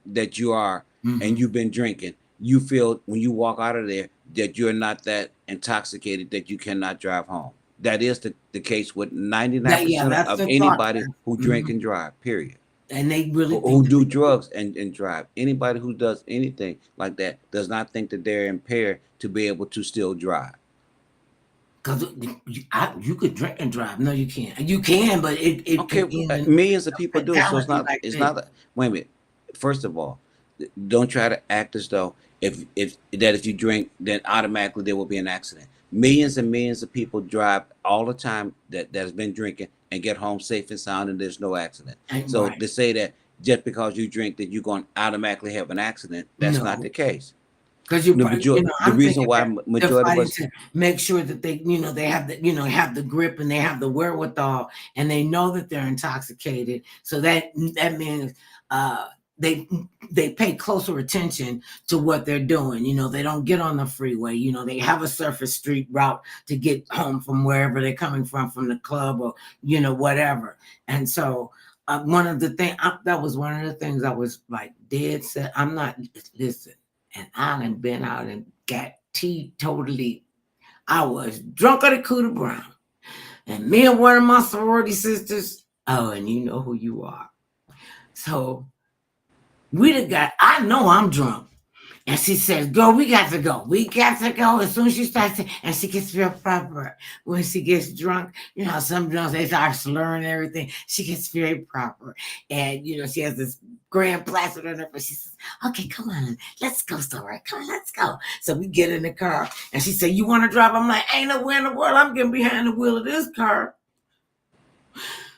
that you are, and Mm-hmm. you've been drinking. You feel when you walk out of there that you're not that intoxicated that you cannot drive home. That is the case with That yeah, 99% that's of the thought anybody there. who drink Mhm. and drive. Period. And they really Who think that do they drugs and drive. Anybody who does anything like that does not think that they're impaired to be able to still drive. because you could drink and drive. No, you can't. You can, but it Okay, can end in millions of people do. So fatality like it's this. not. Wait a minute. First of all, don't try to act as though if you drink, then automatically there will be an accident. Millions and millions of people drive all the time that has been drinking and get home safe and sound, and there's no accident. And So right. to say that just because you drink that you're going to automatically have an accident, that's not No. the case. Because The I'm reason thinking why they're majority of fighting us, to make sure that they, they have the, have the grip and they have the wherewithal, and they know that they're intoxicated. So that means uh, they they pay closer attention to what they're doing. They don't get on the freeway. They have a surface street route to get home from wherever they're coming from the club or whatever. And so. One of the things that was one of the things I was like dead set. I'm not listen. And I done been out and got teetotally. I was drunk at a Cooter Brown. And me and one of my sorority sisters, oh, and you know who you are. So we done got, I know I'm drunk. And she says, "Girl, we got to go. We got to go." As soon as she starts to, and she gets real proper when she gets drunk. Some drunks, they start slurring everything. She gets very proper. And, she has this grand placid on her, but she says, "Okay, come on. Let's go somewhere. Come on, let's go." So we get in the car, and she said, "You want to drive?" I'm like, "Ain't nowhere in the world I'm getting behind the wheel of this car."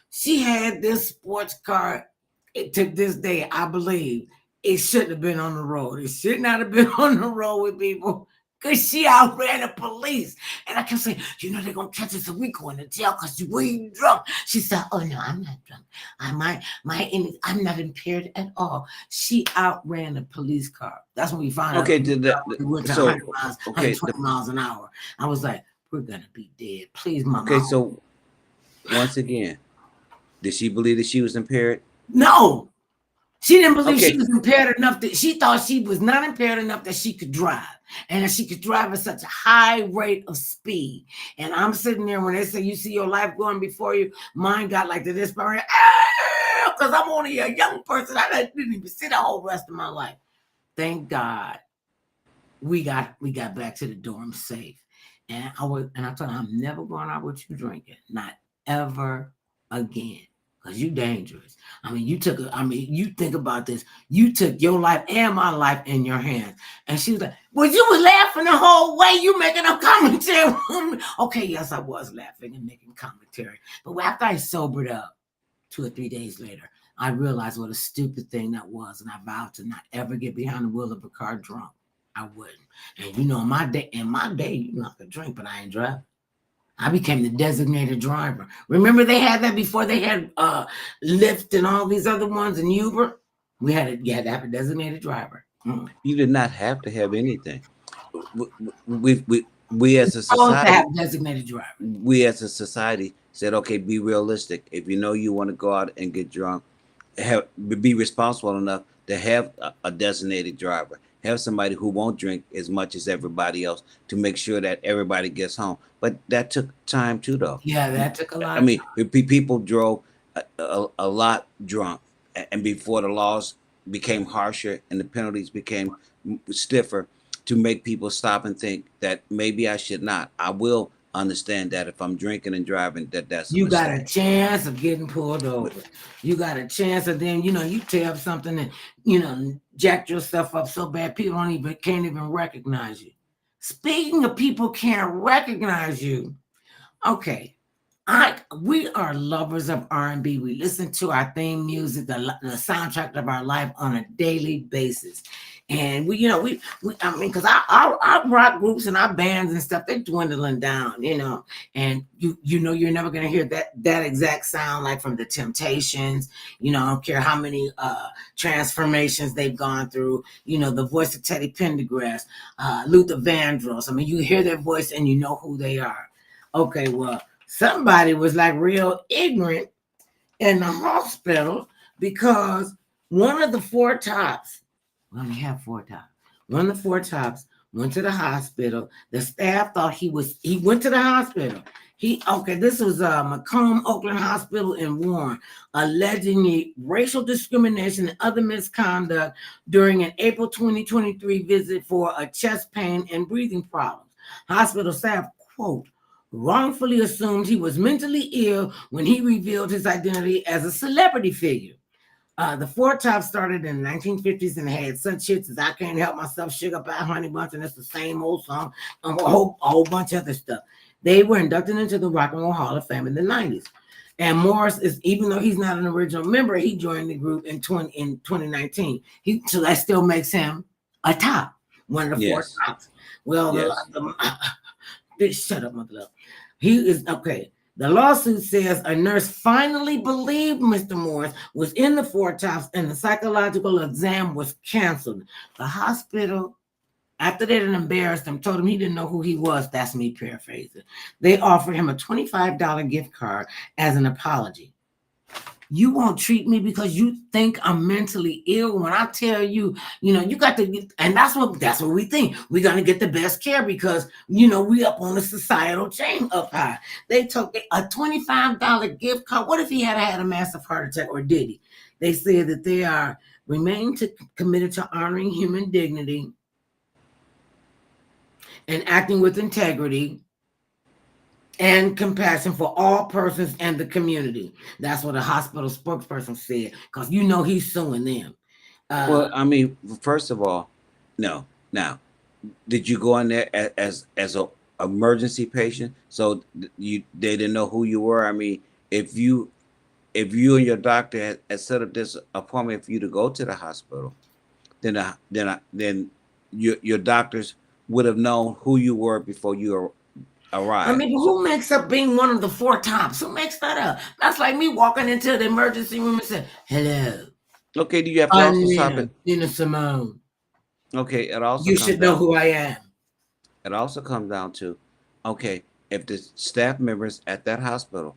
She had this sports car. To this day, I believe it shouldn't have been on the road. It should not have been on the road with people because she outran the police. And I kept saying, they're going to catch us and we going to jail because we drunk. She said, "Oh, no, I'm not drunk. I'm not impaired at all." She outran the police car. That's when we found out okay, we went to 100 so miles, okay, 120 miles an hour. I was like, "We're going to be dead. Please, Mama." okay, so once again, did she believe that she was impaired? No. She didn't believe she Okay, was impaired enough that she thought she was not impaired enough that she could drive and that she could drive at such a high rate of speed. And I'm sitting there when they say you see your life going before you, mine got like the desperation because I'm only a young person. I didn't even see the whole rest of my life. Thank God we got back to the dorm safe. And I told her I'm never going out with you drinking. Not ever again. Because you dangerous. You think about this. You took your life and my life in your hands. And she was like, "Well, you was laughing the whole way. You making a commentary." Okay, yes, I was laughing and making commentary. But after I sobered up 2 or 3 days later, I realized what a stupid thing that was. And I vowed to not ever get behind the wheel of a car drunk. I wouldn't. And in my day, I could drink, but I ain't driving. I became the designated driver. Remember they had that before they had Lyft and all these other ones and Uber? You had to have a designated driver. you did not have to have anything. We as a Supposed to have society, a designated driver. said, okay, be realistic. If you know you want to go out and get drunk, be responsible enough to have a designated driver. Have somebody who won't drink as much as everybody else to make sure that everybody gets home. But that took time too, though. Yeah, that took a lot I of mean, time. people drove a lot drunk, and before the laws became harsher and the penalties became stiffer, to make people stop and think that maybe I should not. I will understand that if I'm drinking and driving, that's a You got a mistake. chance of getting pulled But over. You got a chance of then, you tear up something and jack yourself up so bad people can't even recognize you. Speaking of people can't recognize you, okay. We are lovers of R&B. We listen to our theme music, the soundtrack of our life on a daily basis. And I mean, because our rock groups and our bands and stuff, they're dwindling down. And you're never gonna hear that exact sound like from the Temptations. I don't care how many transformations they've gone through. The voice of Teddy Pendergrass, Luther Vandross. I mean, you hear their voice and you know who they are. Okay, well, somebody was like real ignorant in the hospital because one of the four tops, we only have four tops. One of the four tops went to the hospital. The staff thought he went to the hospital. This was Macomb Oakland Hospital in Warren, alleging racial discrimination and other misconduct during an April 2023 visit for a chest pain and breathing problems. Hospital staff, quote, wrongfully assumed he was mentally ill when he revealed his identity as a celebrity figure. The Four Tops started in the 1950s and had such hits as I Can't Help Myself, Sugar Pie, Honey Bunch, and it's the same old song, a whole bunch of other stuff. They were inducted into the Rock and Roll Hall of Fame in the 90s. And Morris is, even though he's not an original member, he joined the group in 2019. So that still makes him a top, one of the Four Yes. Tops. Well, Yes. shut up, mother love. He is okay. The lawsuit says a nurse finally believed Mr. Morris was in the Four Tops and the psychological exam was canceled. The hospital, after they had embarrassed him, told him he didn't know who he was. That's me paraphrasing. They offered him a $25 gift card as an apology. You won't treat me because you think I'm mentally ill. When I tell you, you got to get, and that's what we think. We're gonna get the best care because we up on the societal chain up high. They took a $25 gift card. What if he had a massive heart attack, or did he? They said that they are committed to honoring human dignity and acting with integrity and compassion for all persons and the community. That's what a hospital spokesperson said, because he's suing them. Well, I mean, first of all, no. Now, did you go in there as a emergency patient? So they didn't know who you were. I mean, if you and your doctor had set up this appointment for you to go to the hospital, then your doctors would have known who you were before you arrived. I mean, who makes up being one of the Four Tops? Who makes that up? That's like me walking into the emergency room and saying, "Hello, Okay, do you have to I'm also stop it? Nina Simone. Okay, it also You comes should know down. who I am." It also comes down to, okay, if the staff members at that hospital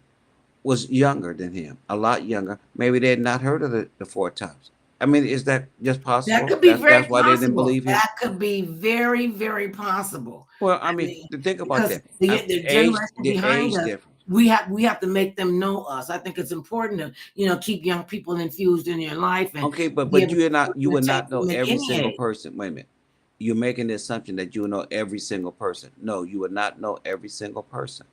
was younger than him, a lot younger, maybe they had not heard of the Four Tops. I mean, is that just That possible? could be very That's why they didn't possible. believe him. That could be very, very possible. Well, I I mean, mean, to think about because that, the generation the behind age us, difference. we have to make them know us. I think it's important to keep young people infused in your life and Okay, be but able to you would take not know them at every any single age. person. Wait a minute, you're making the assumption that you would know every single person. No, you would not know every single person.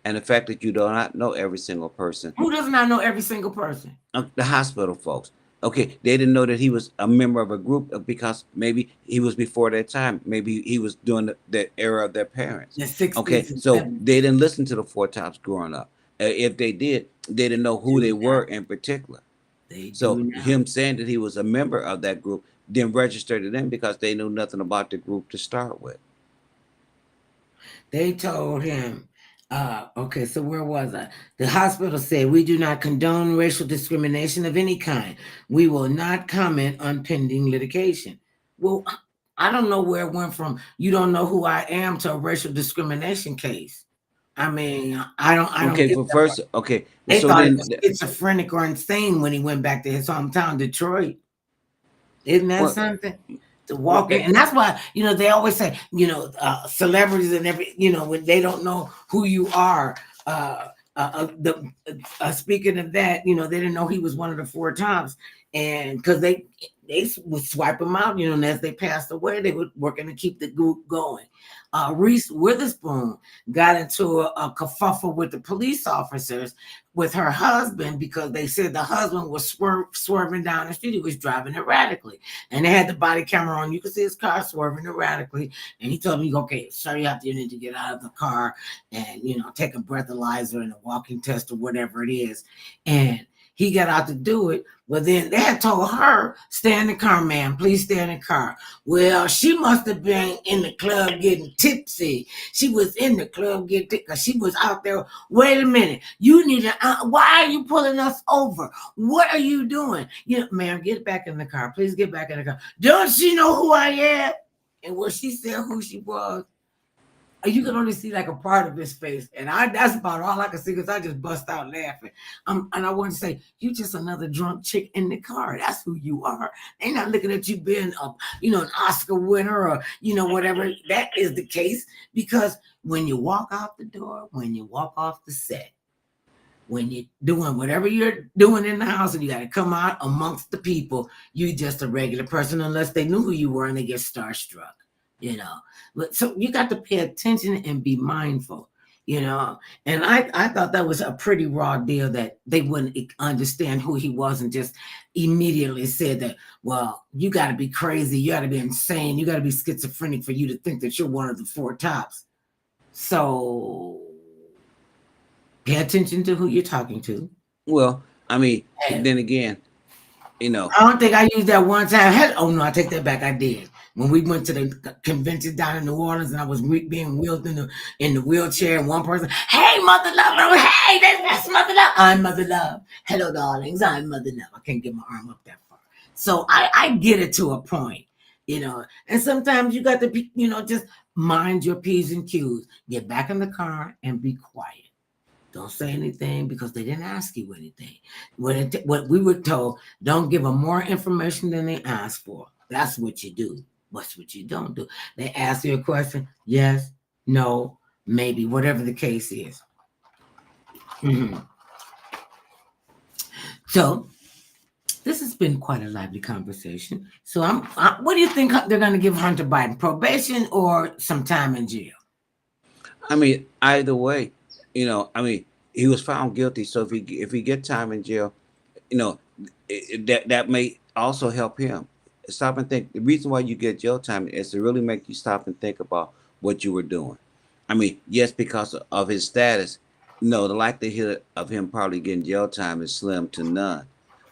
And the fact that you do not know every single person, Who does not know every single person? the hospital folks, okay, they didn't know that he was a member of a group because maybe he was before their time. Maybe he was during the era of their parents. The Okay, 60s and so 70s. they didn't listen to the Four Tops growing up. If they did, they didn't know who they Do were now. in particular. They So do now. him saying that he was a member of that group didn't register to them because they knew nothing about the group to start with. They told him, okay, so where was I? The hospital said, "We do not condone racial discrimination of any kind. We will not comment on pending litigation." Well, I don't know where it went from "you don't know who I am" to a racial discrimination case. I mean, I don't Okay, get for that part. first, okay, They so thought he then, was schizophrenic or insane when he went back to his hometown, Detroit. Isn't that well, something? To well, walk in, and that's why they always say celebrities and when they don't know who you are. The Speaking of that, they didn't know he was one of the Four Tops, and because they would swipe him out, and as they passed away, they were working to keep the group going. Reese Witherspoon got into a kerfuffle with the police officers with her husband because they said the husband was swerving down the street. He was driving erratically, and they had the body camera on. You could see his car swerving erratically, and he told me, "Okay, sir, you need to get out of the car and take a breathalyzer and a walking test or whatever it is." And he got out to do it. Well, then they had told her, "Stay in the car, ma'am. Please stay in the car." Well, she must have been in the club getting tipsy. She was in the club getting tipsy because she was out there. Wait a minute. You need to, why are you pulling us over? What are you doing? Ma'am, get back in the car. Please get back in the car. Don't she know who I am? And when she said who she was, you can only see like a part of his face, and that's about all I could see because I just bust out laughing. And I want to say, "You just another drunk chick in the car. That's who you are. They not looking at you being an Oscar winner or whatever." That is the case because when you walk out the door, when you walk off the set, when you're doing whatever you're doing in the house and you got to come out amongst the people, you just a regular person unless they knew who you were and they get starstruck. But so you got to pay attention and be mindful. you know. And I thought that was a pretty raw deal that they wouldn't understand who he was and just immediately said that, well, you got to be crazy, you got to be insane, you got to be schizophrenic for you to think that you're one of the four tops. So pay attention to who you're talking to. Well, I mean, And then again, you know, I don't think I used that one time. Oh no, I take that back. I did when we went to the convention down in New Orleans, and I was being wheeled in the wheelchair, and one person, "Hey, Mother Love," and I was, "Hey, that's Mother Love. I'm Mother Love. Hello, darlings. I'm Mother Love." I can't get my arm up that far, so I get it to a point, you know. And sometimes you got to be, you know, just mind your p's and q's. Get back in the car and be quiet. Don't say anything because they didn't ask you anything. What we were told, don't give them more information than they asked for. That's what you do. What's what you don't do? They ask you a question, yes, no, maybe, whatever the case is. Mhm. So this has been quite a lively conversation. So what do you think they're going to give Hunter Biden? Probation or some time in jail? I mean, either way, I mean, he was found guilty. So if he get time in jail, you know, that may also help him stop and think. The reason why you get jail time is to really make you stop and think about what you were doing. I mean, yes, because of his status, no, the likelihood of him probably getting jail time is slim to none.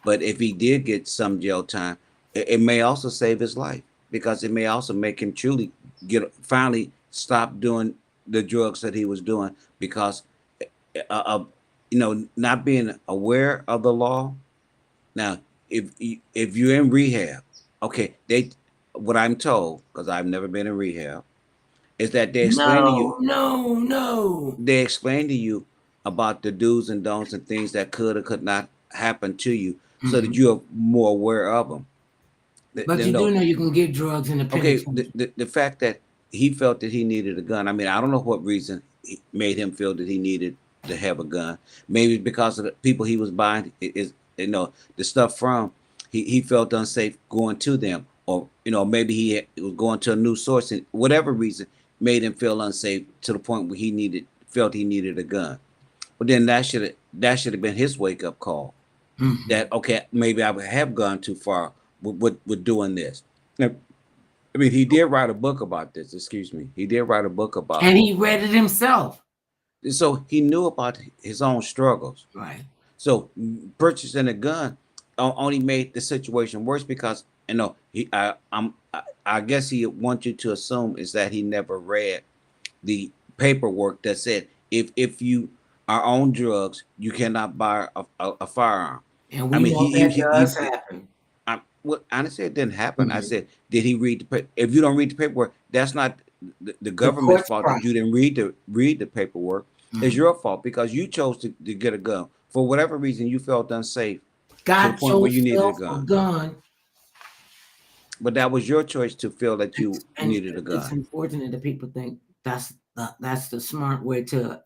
But if he did get some jail time, it may also save his life because it may also make him truly finally stop doing the drugs that he was doing because of not being aware of the law. Now, if you're in rehab, okay, what I'm told, because I've never been in rehab, is that No, no, no. they explain to you about the do's and don'ts and things that could or could not happen to you, so that Mhm. you're more aware of them. But you do No, know you can get drugs in the okay, penitentiary. the fact that he felt that he needed a gun. I mean, I don't know what reason made him feel that he needed to have a gun. Maybe because of the people he was buying is the stuff from. He felt unsafe going to them, or maybe was going to a new source, and whatever reason made him feel unsafe to the point where felt he needed a gun. But then that should have been his wake up call. Mhm. That okay, maybe I have gone too far with doing this. Now, I mean, he did write a book about this. Excuse me. He did write a book about. And he read it himself. So he knew about his own struggles. Right. So purchasing a gun only made the situation worse because I guess he wants you to assume is that he never read the paperwork that said if you are on drugs, you cannot buy a firearm. And I we mean, know that does happen. well, honestly, it didn't happen. I Mhm. said, did he read the paper? If you don't read the paperwork, that's not the The government's court's fault that you process. didn't read the paperwork. It's Mhm. your fault because you chose to get a gun for whatever reason. You felt unsafe to the God point where chose you needed a Phil a gun, gun. but that was your choice to feel that you And needed a it's gun. unfortunate that people think that's the smart way to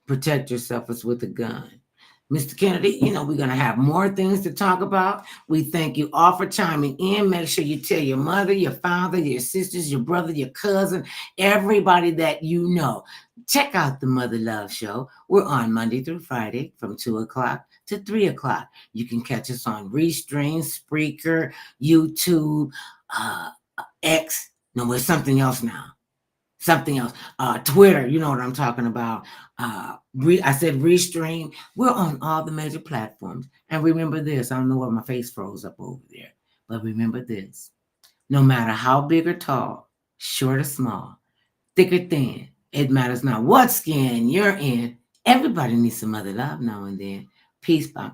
protect yourself is with a gun. Mr. Kennedy, you know, we're going to have more things to talk about. We thank you all for chiming in. Make sure you tell your mother, your father, your sisters, your brother, your cousin, everybody that you know. Check out the Mother Love Show. We're on Monday through Friday from 2 o'clock to 3 o'clock. You can catch us on Restream, Spreaker, YouTube, uh, X. No, it's something else now. Something else. Twitter, you know what I'm talking about. I said Restream. We're on all the major platforms. And remember this, I don't know why my face froze up over there, but remember this. No matter how big or tall, short or small, thick or thin, it matters not what skin you're in. Everybody needs some mother love now and then. Peace, bye.